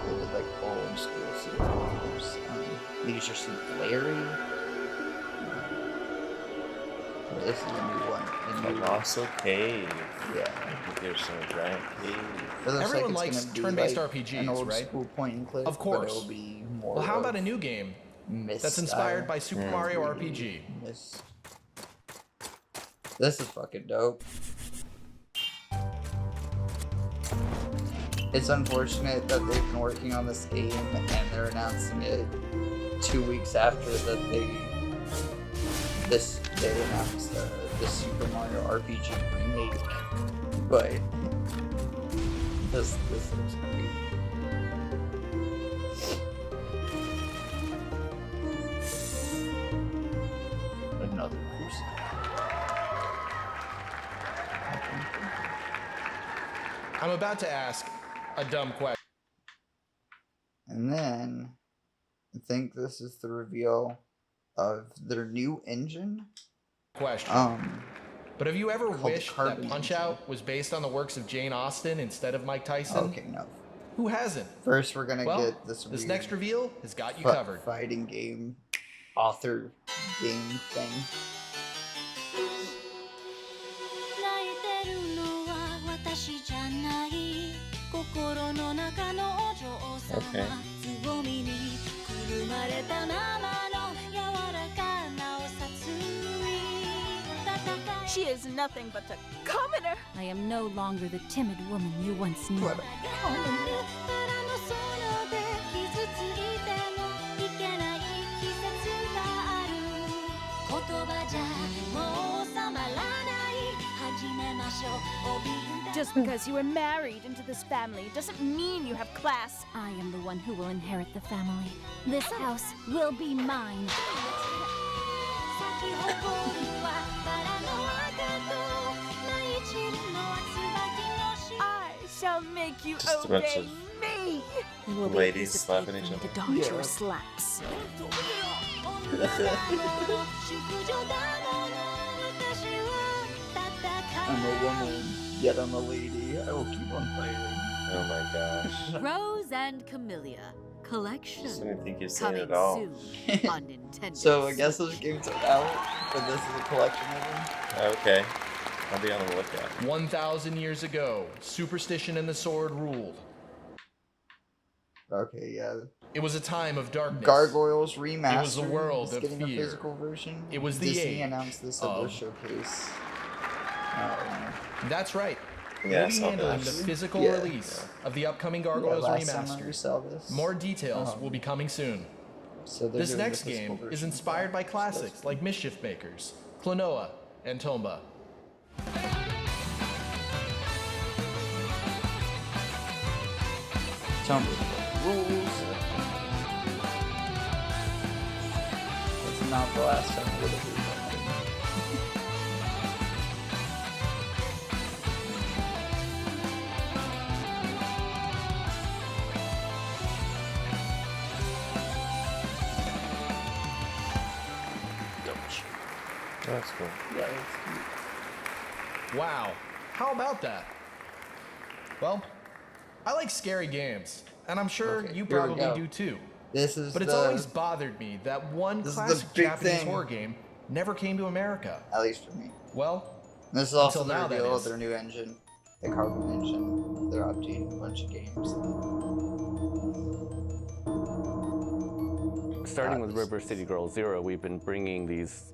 They did like old school single games. These are some Larry. This is a new one. Colossal Cave. Yeah. There's some giant cave. Everyone likes turn-based RPGs, an old right? School point and click, Of course. But it'll be more Well, how about a new game that's inspired by Super Mario RPG? This is fucking dope. It's unfortunate that they've been working on this game and they're announcing it 2 weeks after that they announced the Super Mario RPG remake. But this looks great. Another person. I'm about to ask a dumb question. And then I think this is the reveal of their new engine. But have you ever wished that Carbon Punch-Out was based on the works of Jane Austen instead of Mike Tyson? Okay, no. Who hasn't? First, we're gonna Well, get this next reveal has got you covered. Fighting game, author game thing. Okay. She is nothing but a commoner. I am no longer the timid woman you once knew. Just because you were married into this family doesn't mean you have class. I am the one who will inherit the family. This house will be mine. I shall make you Just a bunch obey of me. It will be ladies a slapping piece each of other. cake for me to dodge your slaps. I'm a woman, yet I'm a lady. I will keep on fighting. Oh my gosh. Rose and Camellia collection. I didn't think you'd say it Coming at all. soon on Nintendo. So I guess those games are out, but this is a collection of them. Okay. I'll be on the lookout. 1,000 years ago, superstition and the sword ruled. Okay, yeah. It was a time of darkness. Gargoyles Remastered. It was the world is of getting fear. a physical version. It was the Disney age announced this at their showcase. That's right. Yeah, I We'll be saw handling that. the physical Yeah. release of the upcoming Gargoyles last summer we Remastered. saw this. More details will be coming soon. So they're This doing the next physical game is version. inspired by classics like Mischief Makers, Klonoa, and Tomba. Tell me the rules. It's not the last time we're gonna do that. That's cool. Yeah, it's cute. Wow, how about that? Well, I like scary games, and I'm sure you here we probably go. do too. This is But it's always bothered me that one This is the classic big Japanese thing. horror game never came to America. At least for me. Well, This is also until the now, that reveal of is. their new engine, the Carbon engine. They're updating a bunch of games. Starting with River City Girl Zero, we've been bringing these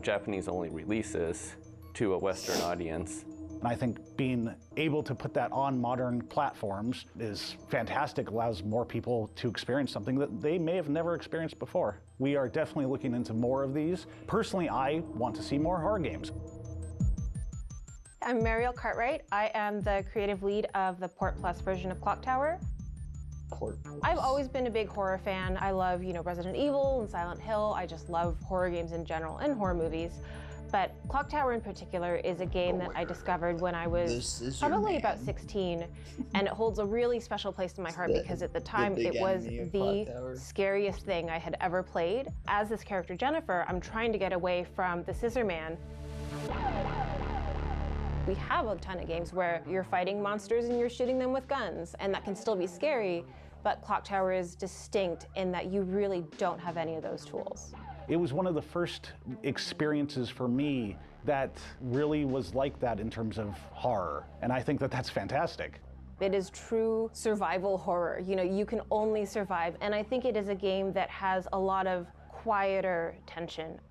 Japanese-only releases to a Western audience. And I think being able to put that on modern platforms is fantastic, allows more people to experience something that they may have never experienced before. We are definitely looking into more of these. Personally, I want to see more horror games. I'm Mariel Cartwright. I am the creative lead of the Port Plus version of Clock Tower. I've always been a big horror fan. I love, Resident Evil and Silent Hill. I just love horror games in general and horror movies. But Clock Tower in particular is a game that I discovered when I was probably about 16, and it holds a really special place in my heart because at the time it was the scariest thing I had ever played. As this character Jennifer, I'm trying to get away from the Scissor Man. We have a ton of games where you're fighting monsters and you're shooting them with guns, and that can still be scary, but Clock Tower is distinct in that you really don't have any of those tools. It was one of the first experiences for me that really was like that in terms of horror, and I think that that's fantastic. It is true survival horror. You can only survive, and I think it is a game that has a lot of quieter tension.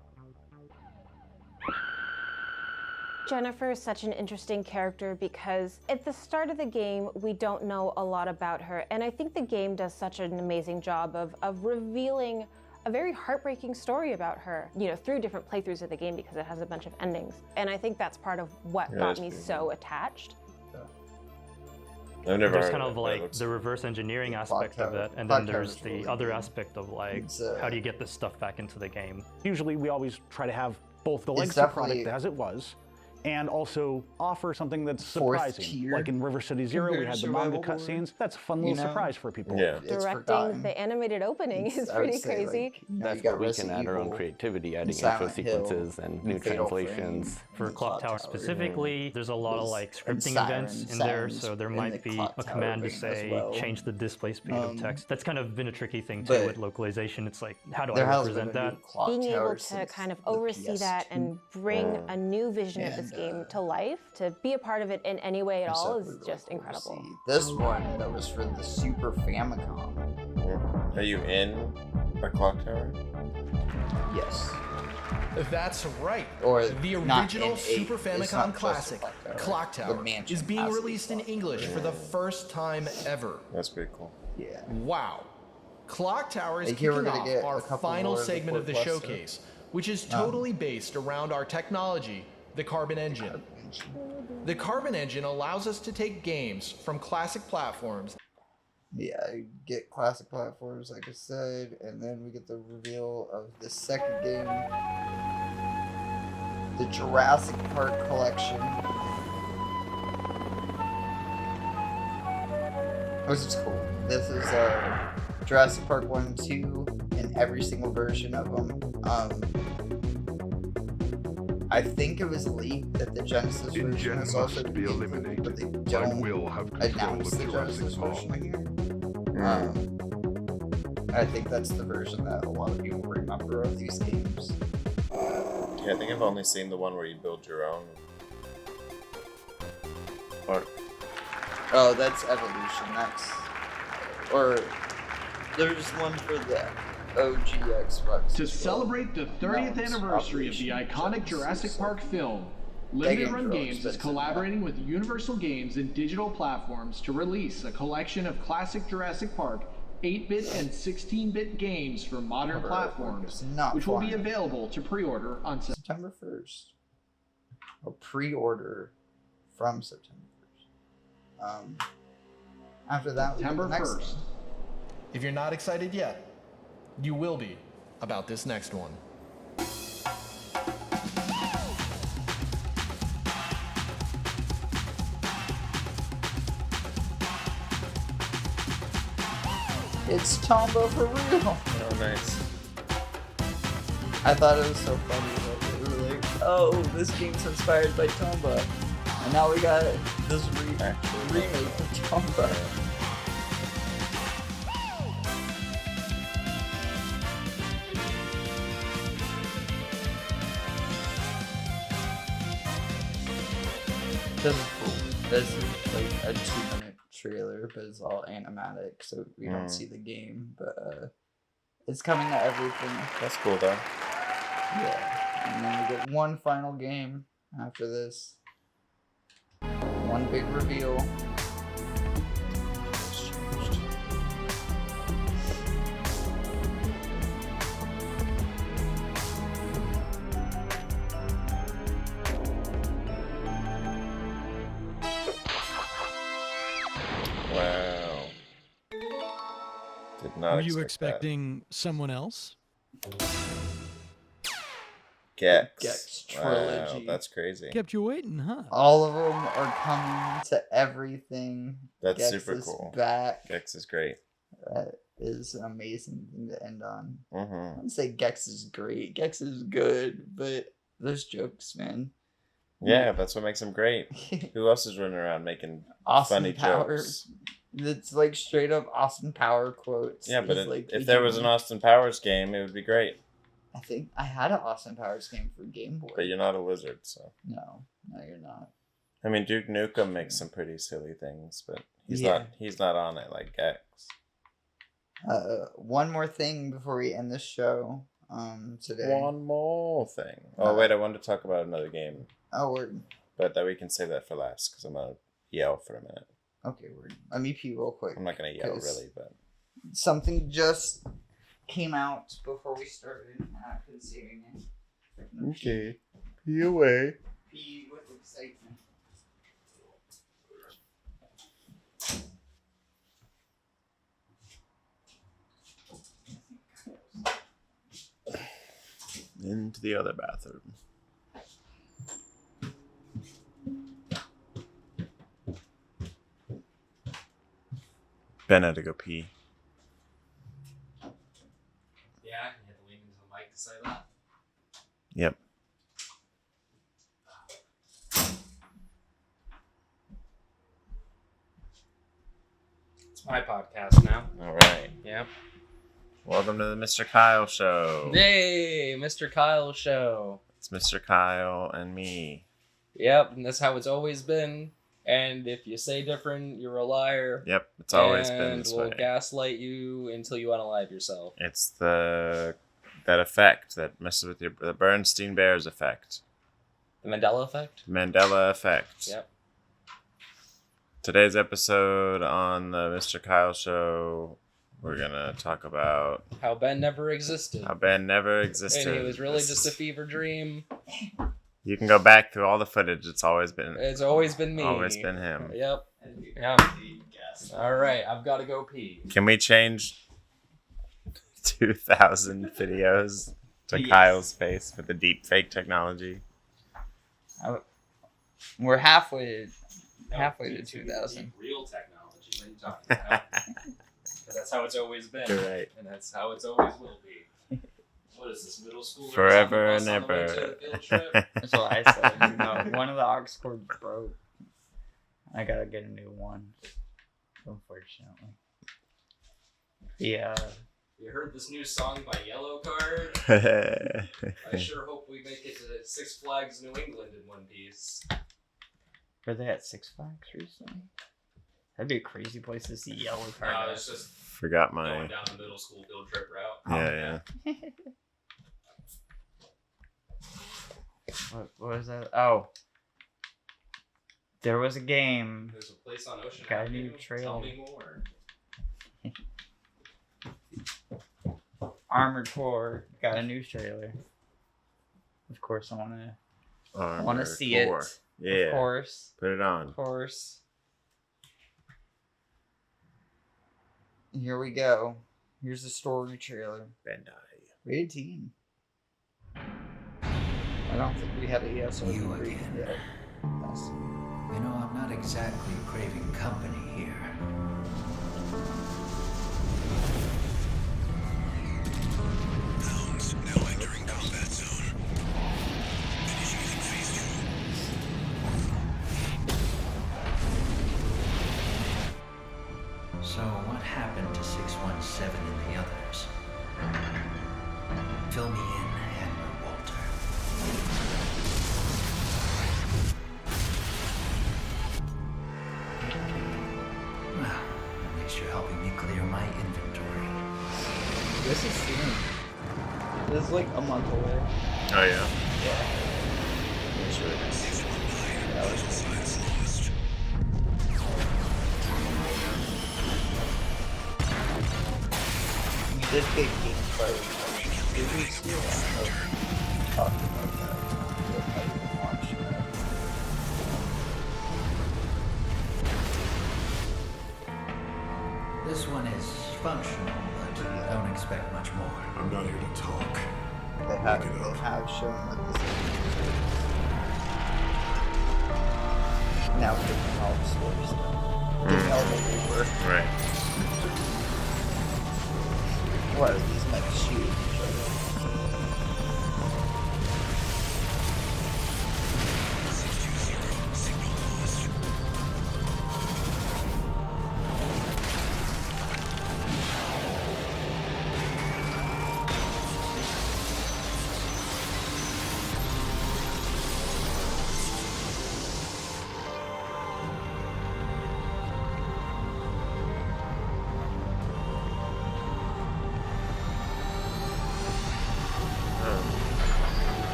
Jennifer is such an interesting character because at the start of the game, we don't know a lot about her, and I think the game does such an amazing job of revealing a very heartbreaking story about her, through different playthroughs of the game because it has a bunch of endings. And I think that's part of what got me so attached. I've never There's kind of like the reverse engineering aspect of it, and then there's the other aspect of like, how do you get this stuff back into the game? Usually we always try to have both the legacy product as it was, and also offer something that's surprising. Like in River City Zero, we had the manga cutscenes. That's a fun little surprise for people. Yeah. Directing the animated opening is pretty crazy. That's where we can add our own creativity, adding info sequences and new translations. For Clock Tower specifically, there's a lot of like scripting events in there, so there might be a command to say, change the display speed of text. That's kind of been a tricky thing too with localization. It's like, how do I represent that? Being able to kind of oversee that and bring a new vision of this game to life, to be a part of it in any way at all is just incredible. This one that was for the Super Famicom. Are you in a Clock Tower? Yes. That's right. Or the original Super Famicom classic, Clock Tower, is being released in English for the first time ever. That's pretty cool. Yeah. Wow. Clock Tower is kicking off our final segment of the showcase, which is totally based around our technology, the Carbon Engine. The Carbon Engine allows us to take games from classic platforms. Yeah, you get classic platforms, like I said, and then we get the reveal of the second game, the Jurassic Park collection. Which is cool. This is Jurassic Park 1 and 2 in every single version of them. I think it was leaked that the Genesis version is also to be eliminated, but they don't announce the Genesis version here. I think that's the version that a lot of people remember of these games. Yeah, I think I've only seen the one where you build your own park. Oh, that's Evolution. Or there's one for the OG Xbox. To celebrate the 30th anniversary of the iconic Jurassic Park film, Limited Run Games is collaborating with Universal Games and digital platforms to release a collection of classic Jurassic Park 8-bit and 16-bit games for modern platforms, which will be available to pre-order on September 1st. Or pre-order from September 1st. After that, September 1st. If you're not excited yet, you will be about this next one. It's Tomba for real. Oh, nice. I thought it was so funny that we were like, oh, this game's inspired by Tomba. And now we got this remake of Tomba. This is cool. This is like a 2-minute trailer, but it's all animatic, so we don't see the game. But it's coming to everything. That's cool, though. Yeah. And then we get one final game after this. One big reveal. not Were you expect expecting someone else? GEX Wow, that's crazy. Kept you waiting, huh? All of them are coming to everything. That's GEX super is cool. Back. GEX is great. That is an amazing thing to end on. Mm-hmm. I wouldn't say GEX is great. GEX is good, but there's jokes, man. Yeah, that's what makes him great. Who else is running around making Austin funny Power. jokes? It's like straight up Austin Power quotes. Yeah, but It's like if there was an Austin Powers game, it would be great. I think I had an Austin Powers game for Game Boy. But you're not a wizard, so. No, you're not. I mean, Duke Nukem makes some pretty silly things, but he's not on it like GEX. One more thing before we end this show today. One more thing. Oh, wait, I wanted to talk about another game. Oh, word. But that we can save that for last, because I'm going to yell for a minute. Okay, word. Let me pee real quick. I'm not going to yell, really, but... Something just came out before we started, and I've been saving it. Okay. Pee away. Pee with excitement. Into the other bathroom. Ben had to go pee. Yeah, you had to lean into the mic to say that. Yep. It's my podcast now. All right. Yep. Welcome to the Mr. Kyle Show. Yay, Mr. Kyle Show. It's Mr. Kyle and me. Yep, and that's how it's always been. And if you say different, you're a liar. Yep, it's always been this way. And we'll gaslight you until you unalive yourself. It's that effect that messes with the Bernstein Bears effect. The Mandela effect? Mandela effect. Yep. Today's episode on the Mr. Kyle Show, we're going to talk about... How Ben never existed. And he was really just a fever dream. You can go back through all the footage. It's always been me. Always been him. Yep. All right, I've got to go pee. Can we change 2,000 videos to Kyle's face with the deep fake technology? We're halfway to 2,000. Real technology. What are you talking about? That's how it's always been. You're right. And that's how it's always will be. What is this, middle school? Forever and ever. That's what I said. No, one of the aux cords broke. I gotta get a new one. Unfortunately. Yeah. You heard this new song by Yellow Card? I sure hope we make it to Six Flags New England in one piece. Were they at Six Flags recently? That'd be a crazy place to see Yellow Card. No, it's just forgot my going down the middle school field trip route. Yeah. What was that? Oh. There was a game. There's a place on Ocean Got a Avenue. new trailer. Tell me more. Armored Core got a new trailer. Of course, I want to see Core. it. Yeah. Of course. Put it on. Of course. Here we go. Here's the story trailer. Bandai. Rated teen. I don't think we had a yes or You a again. yet. Yes. You know, I'm not exactly craving company here. Hounds now entering combat zone. Initiating phase 2. So, what happened to 617 and the others? Fill me in, Admiral Walter. Well, at least you're helping me clear my inventory. This is soon. This is like a month away. Oh, yeah? Yeah. That's really nice. We did big gameplay. Did we see a lot of talking about that? I didn't watch that. This one is functional, but expect much more. I'm not here to talk. They have shown what this is. Now give me all the stories. Give me all the lore. Right. What are these men shooting each other?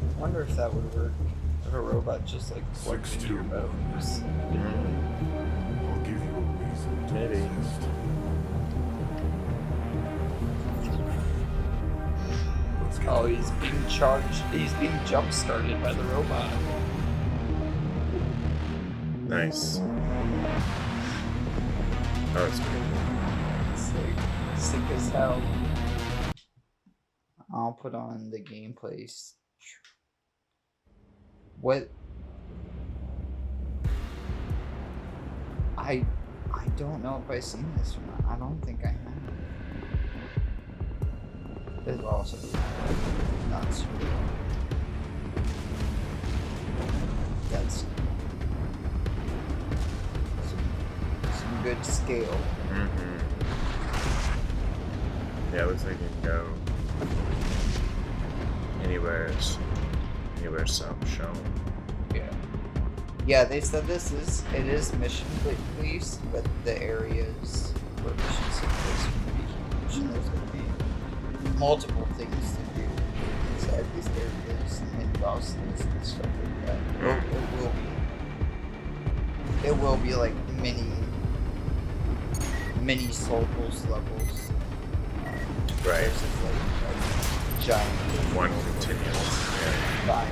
I wonder if that would work. If a robot just like plugs into your bones. I'll give you a reason to resist. Oh, he's being charged. He's being jump started by the robot. Nice. Oh, it's pretty cool. Sick as hell. I'll put on the gameplay. What? I don't know if I've seen this or not. I don't think I have. It's also not super. That's some good scale. Mm-hmm. Yeah, it looks like you can go anywhere shown. Yeah. Yeah, they said it is mission based, but the areas where missions take place are going to be huge. There's going to be multiple things to do inside these areas and bosses and stuff like that. It will be like mini Souls levels. Right. Like giant. One continuous. Yeah.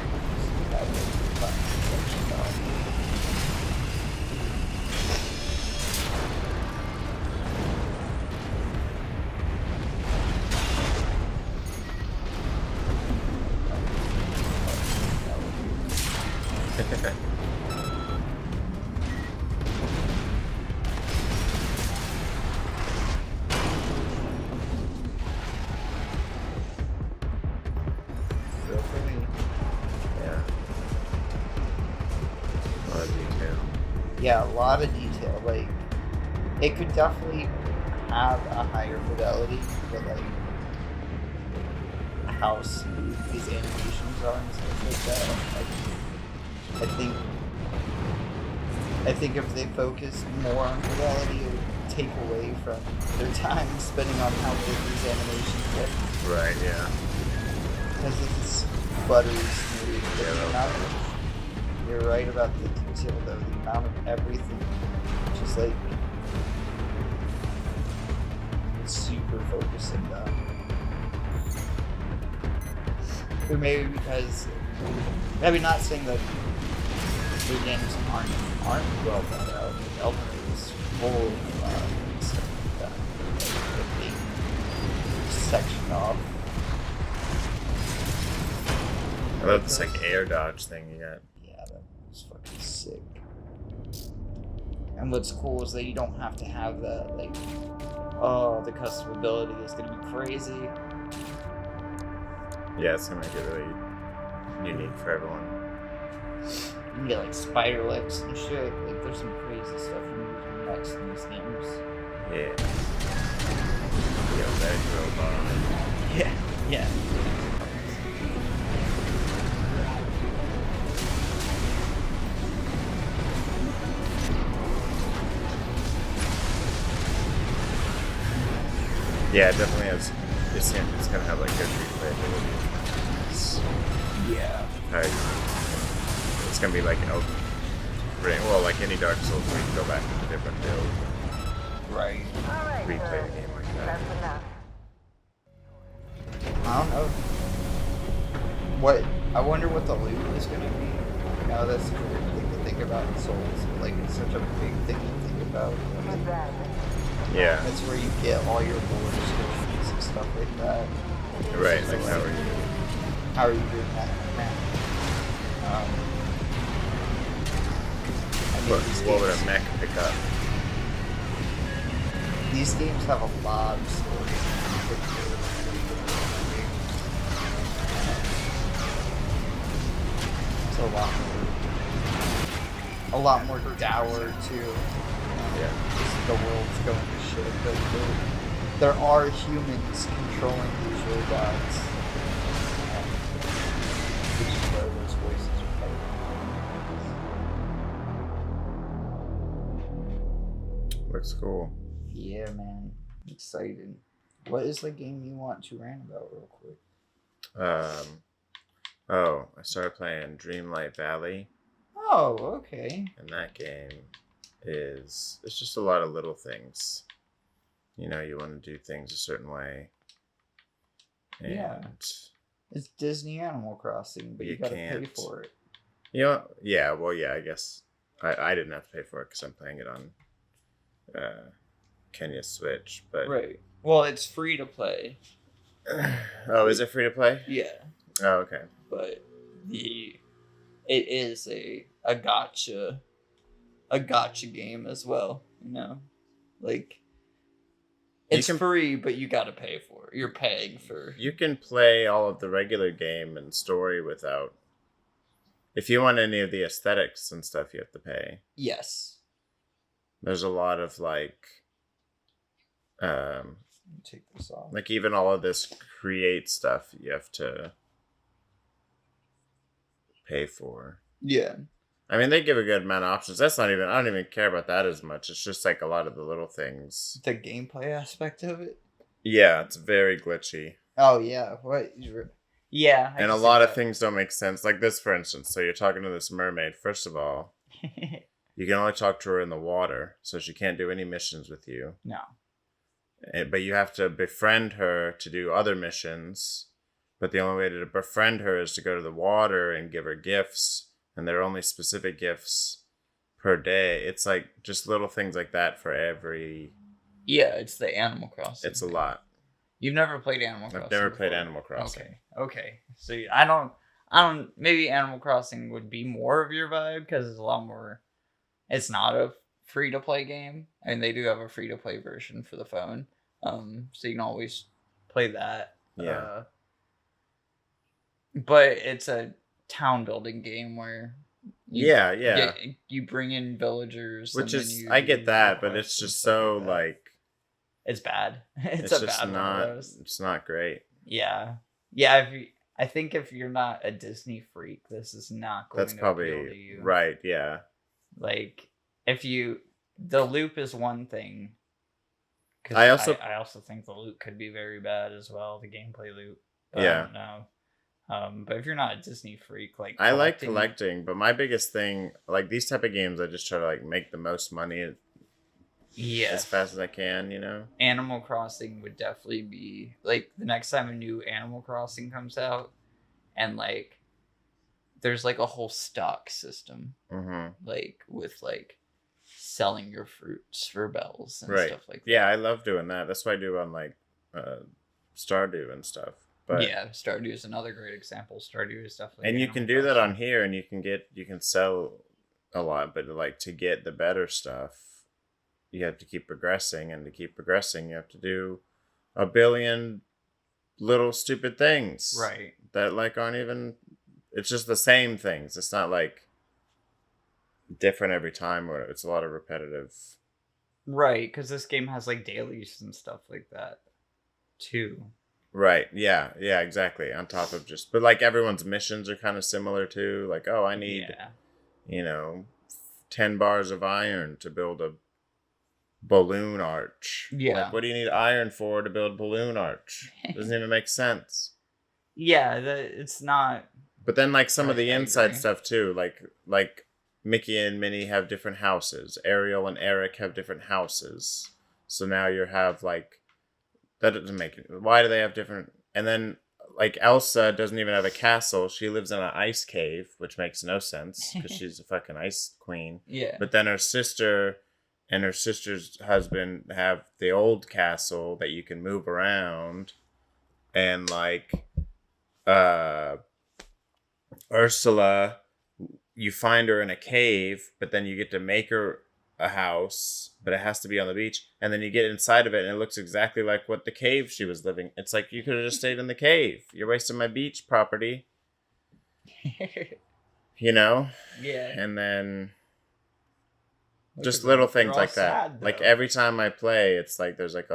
Yeah, a lot of detail. Like, it could definitely have a higher fidelity, but like how smooth these animations are and stuff like that. I think if they focused more on fidelity, it would take away from their time spending on how good these animations look. Right. Yeah. Because it's buttery smooth. You're right about the detail though, the amount of everything. Just like it's super focused and done. Or maybe because not saying that the games aren't well thought out. Elden Ring is full of stuff like that. Like being sectioned off. I love this like air dodge thing you got. Yeah, that was fucking sick. And what's cool is that you don't have to have that, like, oh, the customability is gonna be crazy. Yeah, it's gonna make it really unique for everyone. You can get like spider legs and shit. Like there's some crazy stuff from mechs in these games. Yeah. Yo, that robot. Yeah. Yeah. Yeah, it definitely has. It's gonna have like good replayability. Yeah. It's gonna be like Elden Ring. Well, like any Dark Souls where you can go back to a different build. Right. Replay a game like that. That's enough. I don't know. I wonder what the loot is gonna be. Now that's a weird thing to think about in Souls. Like it's such a big thing to think about. Yeah. That's where you get all your lore descriptions and stuff like that. Right, So like how are you doing that now? What would a mech pick up? These games have a lot of stories. It's a lot more dour too. Yeah. The world's going to shit, but there are humans controlling these robots. Which is where those voices are coming. Looks cool. Yeah, man. Excited. What is the game you want to rant about real quick? I started playing Dreamlight Valley. Oh, okay. And that game it's just a lot of little things. You know, you want to do things a certain way. And yeah. It's Disney Animal Crossing, but you gotta pay for it. You know, yeah, well, yeah, I guess I didn't have to pay for it because I'm playing it on Kenya's Switch, but right. Well, it's free to play. Oh, is it free to play? Yeah. Oh, okay. But it is a gotcha game as well, you know? Like it's free, but you gotta pay for it. You're paying for. You can play all of the regular game and story without. If you want any of the aesthetics and stuff, you have to pay. Yes. There's a lot of like. Take this off. Like even all of this create stuff, you have to pay for. Yeah. I mean, they give a good amount of options. I don't even care about that as much. It's just like a lot of the little things. The gameplay aspect of it? Yeah, it's very glitchy. Oh, yeah. What? Yeah. And a lot of things don't make sense. Like this, for instance. So you're talking to this mermaid. First of all, you can only talk to her in the water. So she can't do any missions with you. No. But you have to befriend her to do other missions. But the only way to befriend her is to go to the water and give her gifts. And there are only specific gifts per day. It's like just little things like that for every. Yeah, it's the Animal Crossing. It's a lot. You've never played Animal Crossing? I've never played Animal Crossing. Okay. So I don't. Maybe Animal Crossing would be more of your vibe because it's a lot more. It's not a free to play game, and they do have a free to play version for the phone. So you can always play that. Yeah. But it's a town building game where you bring in villagers, which is I get that, but it's just so like it's bad. It's just bad not. It's not great. Yeah. I think if you're not a Disney freak, this is not going to appeal to you. Right. Yeah. Like the loop is one thing. I also think the loop could be very bad as well. The gameplay loop. Yeah. I don't know. But if you're not a Disney freak, like I like collecting, but my biggest thing, like these type of games, I just try to like make the most money as fast as I can, you know? Animal Crossing would definitely be like the next time a new Animal Crossing comes out and like there's like a whole stock system. Like with like selling your fruits for bells and stuff like that. Yeah, I love doing that. That's what I do on like Stardew and stuff. But yeah, Stardew is another great example. Stardew is definitely. And you can do that on here, and you can sell a lot, but like to get the better stuff, you have to keep progressing, and to keep progressing, you have to do a billion little stupid things, right? That like aren't even. It's just the same things. It's not like different every time, or it's a lot of repetitive. Right, because this game has like dailies and stuff like that too. Right. Yeah. Yeah. Exactly. On top of just, but like everyone's missions are kind of similar too. Like, oh, I need, 10 bars of iron to build a balloon arch. Yeah. Like, what do you need iron for to build a balloon arch? Doesn't even make sense. Yeah, it's not. But then, like some of the inside stuff too, like Mickey and Minnie have different houses. Ariel and Eric have different houses. So now you have like. That doesn't make it. Why do they have different? And then, like, Elsa doesn't even have a castle. She lives in an ice cave, which makes no sense because she's a fucking ice queen. Yeah. But then her sister and her sister's husband have the old castle that you can move around. And, like, Ursula, you find her in a cave, but then you get to make her a house, but it has to be on the beach, and then you get inside of it and it looks exactly like what the cave she was living. It's like, you could have just stayed in the cave. You're wasting my beach property. Yeah. And then just little things like that. Sad, like every time I play, it's like there's like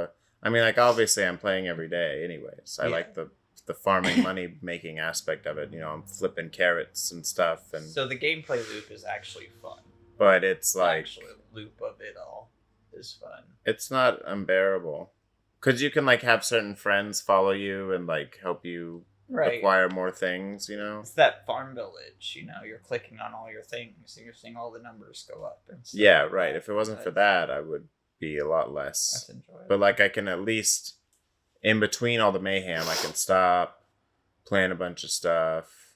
obviously I'm playing every day anyways. I like the farming money making aspect of it. I'm flipping carrots and stuff, and so the gameplay loop is actually fun. But it's like... The actual loop of it all is fun. It's not unbearable. Because you can, like, have certain friends follow you and, like, help you acquire more things, It's that farm village, You're clicking on all your things, and you're seeing all the numbers go up. And stuff. Yeah, right. If it wasn't for that, I would be a lot less. That's enjoyable. But, like, I can at least... In between all the mayhem, I can stop, plan a bunch of stuff,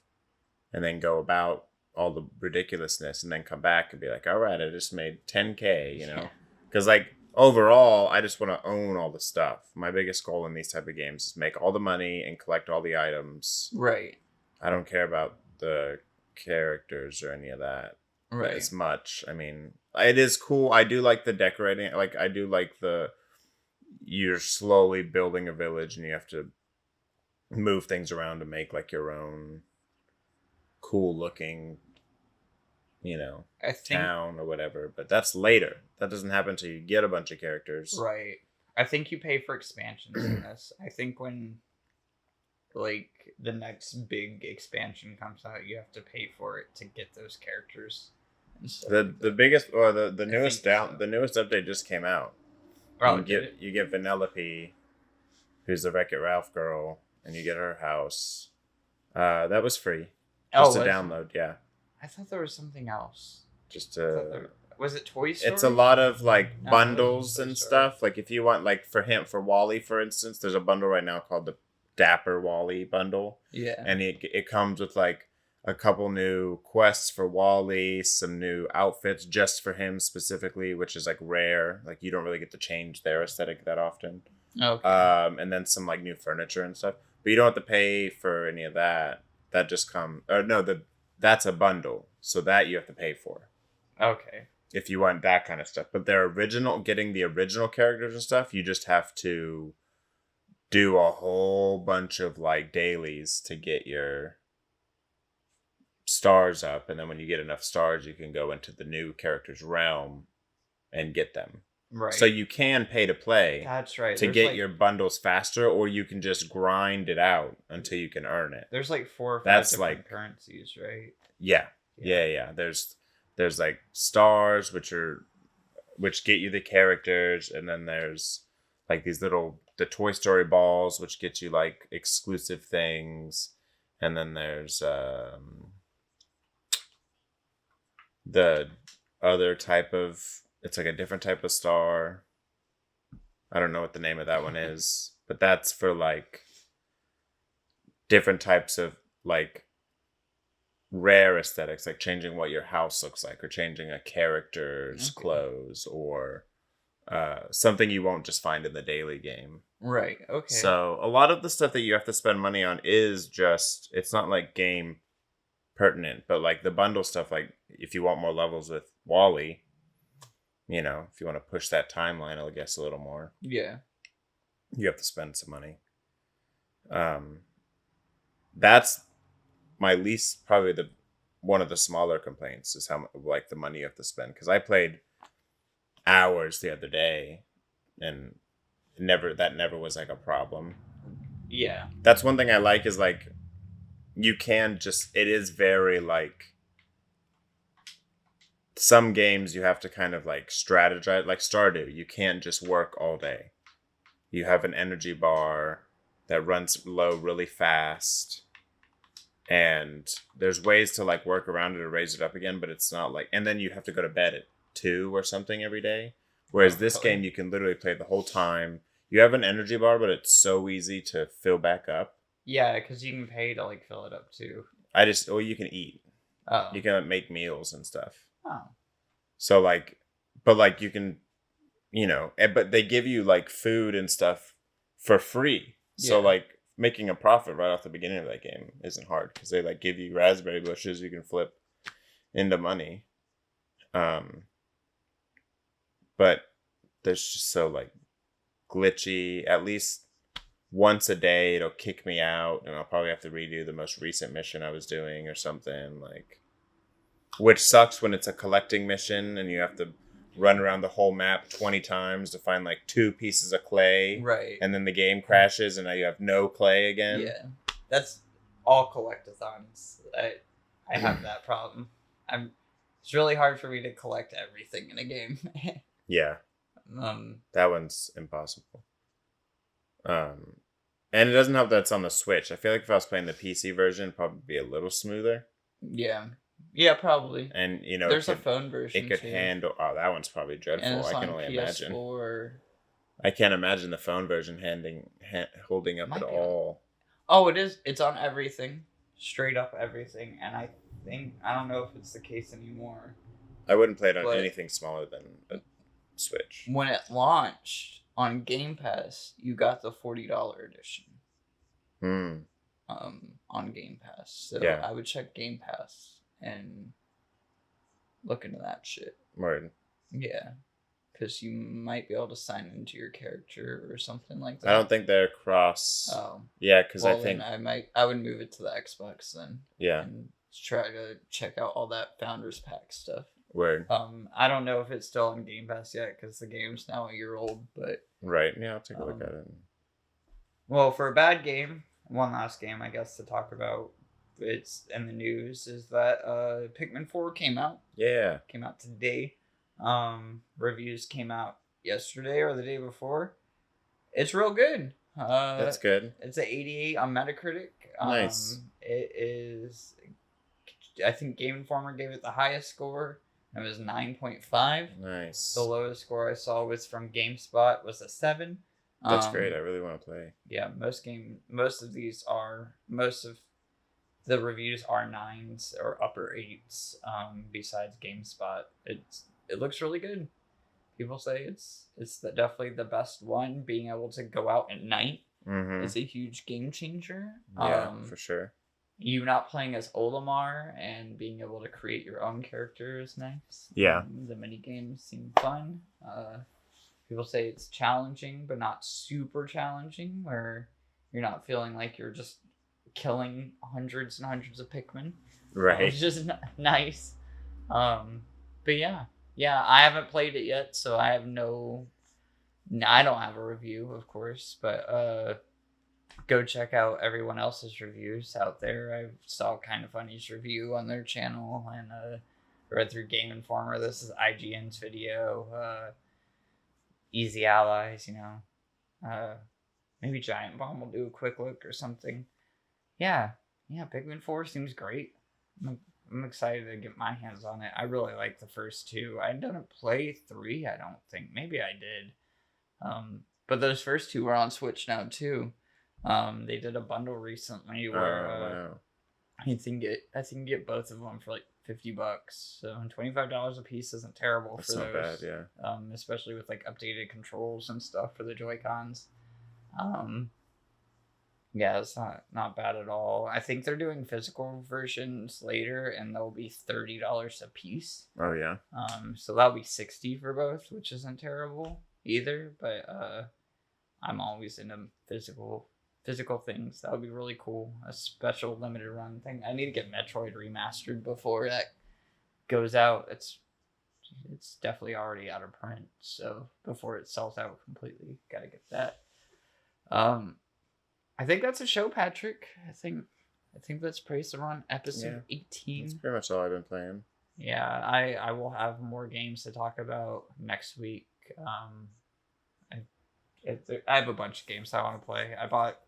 and then go about all the ridiculousness, and then come back and be like, all right, I just made 10K, because like overall I just want to own all the stuff. My biggest goal in these type of games is make all the money and collect all the items. Right. I don't care about the characters or any of that as much. I mean, it is cool. I do like the decorating. Like, I do like you're slowly building a village and you have to move things around to make like your own cool looking, town or whatever. But that's later. That doesn't happen until you get a bunch of characters. Right. I think you pay for expansions in this. I think when like the next big expansion comes out, you have to pay for it to get those characters. The biggest or the newest the newest update just came out. Oh, you get Vanellope, who's the Wreck-It Ralph girl, and you get her house. That was free. Just to download, yeah. I thought there was something else. Was it Toy Story? It's a lot of like bundles and stuff. Like if you want, like for Wally, for instance, there's a bundle right now called the Dapper Wally bundle. Yeah. And it comes with like a couple new quests for Wally, some new outfits just for him specifically, which is like rare. Like you don't really get to change their aesthetic that often. Okay. And then some like new furniture and stuff. But you don't have to pay for any of that. That just that's a bundle. So that you have to pay for. Okay. If you want that kind of stuff. But getting the original characters and stuff, you just have to do a whole bunch of like dailies to get your stars up, and then when you get enough stars, you can go into the new character's realm and get them. Right. So you can pay to play. That's right. To get your bundles faster, or you can just grind it out until you can earn it. There's like 4 or 5 different currencies, right? Yeah. There's like stars, which get you the characters, and then there's like the Toy Story balls, which get you like exclusive things, and then there's the other type of, it's like a different type of star. I don't know what the name of that one is, but that's for like different types of like rare aesthetics, like changing what your house looks like, or changing a character's clothes, or something you won't just find in the daily game. Right. Okay. So a lot of the stuff that you have to spend money on is just, it's not like game pertinent, but like the bundle stuff, like if you want more levels with Wally, if you want to push that timeline, I guess, a little more. Yeah. You have to spend some money. That's my least, probably one of the smaller complaints is how like the money you have to spend. Because I played hours the other day, and that never was like a problem. Yeah. That's one thing I like is like you can just, it is very like some games you have to kind of like strategize, like Stardew. You can't just work all day. You have an energy bar that runs low really fast, and there's ways to like work around it or raise it up again, but it's not like, and then you have to go to bed at 2 or something every day. Whereas this game you can literally play the whole time. You have an energy bar, but it's so easy to fill back up. Yeah, because you can pay to like fill it up too. Or you can eat. Oh. You can make meals and stuff. Oh. So like, but like you can, you know, but they give you like food and stuff for free. So like making a profit right off the beginning of that game isn't hard because they like give you raspberry bushes you can flip into money. But there's just so like glitchy. At least once a day it'll kick me out, and I'll probably have to redo the most recent mission I was doing or something, like, which sucks when it's a collecting mission and you have to run around the whole map 20 times to find like 2 pieces of clay, right? And then the game crashes and now you have no clay again. Yeah, that's all collectathons. I have that problem. It's really hard for me to collect everything in a game. Yeah. That one's impossible. And it doesn't help that it's on the Switch. I feel like if I was playing the PC version, it'd probably be a little smoother. Yeah. Yeah, probably. And, you know, there's a phone version. It could handle. Oh, that one's probably dreadful. And it's I can on only PS4. imagine. I can't imagine the phone version holding up at all. Oh, it is. It's on everything. Straight up everything. And I don't know if it's the case anymore. I wouldn't play it on anything smaller than a Switch. When it launched on Game Pass, you got the $40 edition. On Game Pass. So yeah. I would check Game Pass and look into that shit. Word. Yeah. Because you might be able to sign into your character or something like that. I don't think they're cross. Oh. Yeah, because I think I would move it to the Xbox then. Yeah. And try to check out all that Founders Pack stuff. Word. I don't know if it's still on Game Pass yet because the game's now a year old, but right. Yeah, I'll take a look at it. Well, for a bad game, one last game I guess to talk about. It's in the news is that Pikmin 4 came out. Yeah. Came out today. Reviews came out yesterday or the day before. It's real good. That's good. It's an 88 on Metacritic. Nice. It is. I think Game Informer gave it the highest score. It was 9.5. Nice. The lowest score I saw was from GameSpot was a 7. That's great. I really want to play. Yeah, most of the reviews are 9s or upper 8s. Besides GameSpot, it looks really good. People say it's definitely the best one. Being able to go out at night is a huge game changer. Yeah, for sure. You not playing as Olimar and being able to create your own character is nice. Yeah. The mini games seem fun. People say it's challenging, but not super challenging, where you're not feeling like you're just killing hundreds and hundreds of Pikmin. Right. Which is nice. But yeah, I haven't played it yet, so I don't have a review, of course, but go check out everyone else's reviews out there. I saw Kind of Funny's review on their channel, and read through Game Informer. This is IGN's video. Easy Allies, maybe Giant Bomb will do a quick look or something. Yeah, Pikmin 4 seems great. I'm excited to get my hands on it. I really like the first 2. I didn't play 3, I don't think. Maybe I did. But those first 2 are on Switch now too. They did a bundle recently where wow. I think you get both of them for like $50. So $25 a piece isn't terrible. That's for not those. bad, yeah. Especially with like updated controls and stuff for the Joy-Cons. Yeah, it's not bad at all. I think they're doing physical versions later, and they'll be $30 a piece. Oh yeah. So that'll be $60 for both, which isn't terrible either. But I'm always into physical physical things. That would be really cool. A special limited run thing. I need to get Metroid remastered before that goes out. It's definitely already out of print, so before it sells out completely, gotta get that. I think that's a show, Patrick. I think that's Praise the Run episode 18. That's pretty much all I've been playing. Yeah, I will have more games to talk about next week. I have a bunch of games I want to play. I bought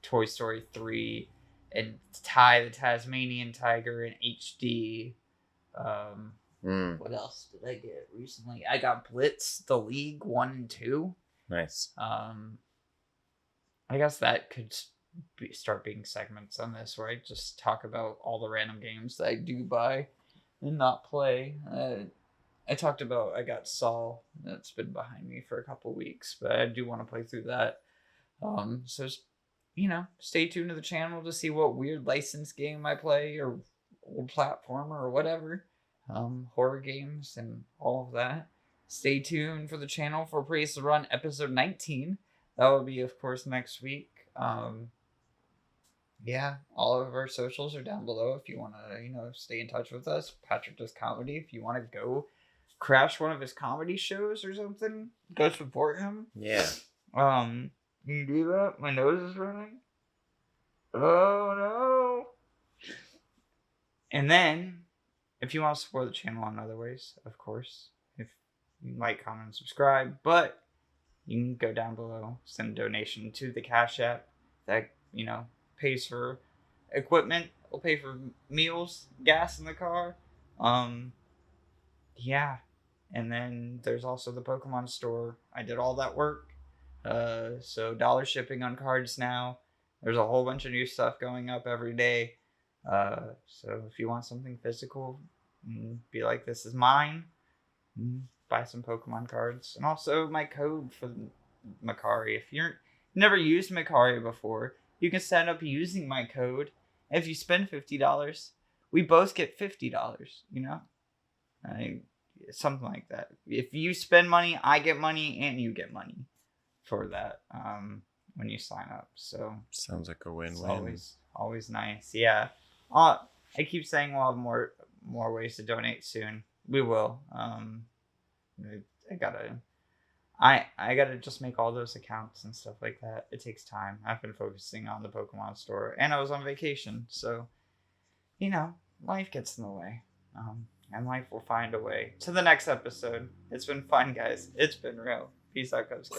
Toy Story 3 and the Tasmanian Tiger in HD. What else did I get recently? I got Blitz, the League 1 and 2. Nice. I guess that could start being segments on this where I just talk about all the random games that I do buy and not play. I talked about I got Saul. That's been behind me for a couple weeks, but I do want to play through that. So stay tuned to the channel to see what weird licensed game I play or old platformer or whatever. Horror games and all of that. Stay tuned for the channel for Praise the Run episode 19. That will be, of course, next week. Yeah, all of our socials are down below if you want to, stay in touch with us. Patrick Does Comedy. If you want to go crash one of his comedy shows or something, go support him. Yeah. You can do that. My nose is running. Oh no. And then, if you want to support the channel in other ways, of course, if you like, comment, and subscribe, but you can go down below, send a donation to the Cash App that, pays for equipment, will pay for meals, gas in the car. Yeah. And then there's also the Pokemon store. I did all that work. So dollar shipping on cards now. There's a whole bunch of new stuff going up every day. So if you want something physical, be like, this is mine, buy some Pokemon cards. And also my code for Macari. If you've never used Macari before, you can set up using my code. If you spend $50, we both get $50, something like that. If you spend money, I get money, and you get money for that when you sign up. So sounds like a win-win. Always nice. Yeah. I keep saying we'll have more ways to donate soon. We will. I gotta just make all those accounts and stuff like that. It takes time. I've been focusing on the Pokemon store, and I was on vacation, so life gets in the way. And life will find a way. To the next episode. It's been fun, guys. It's been real. Peace out, Cubs.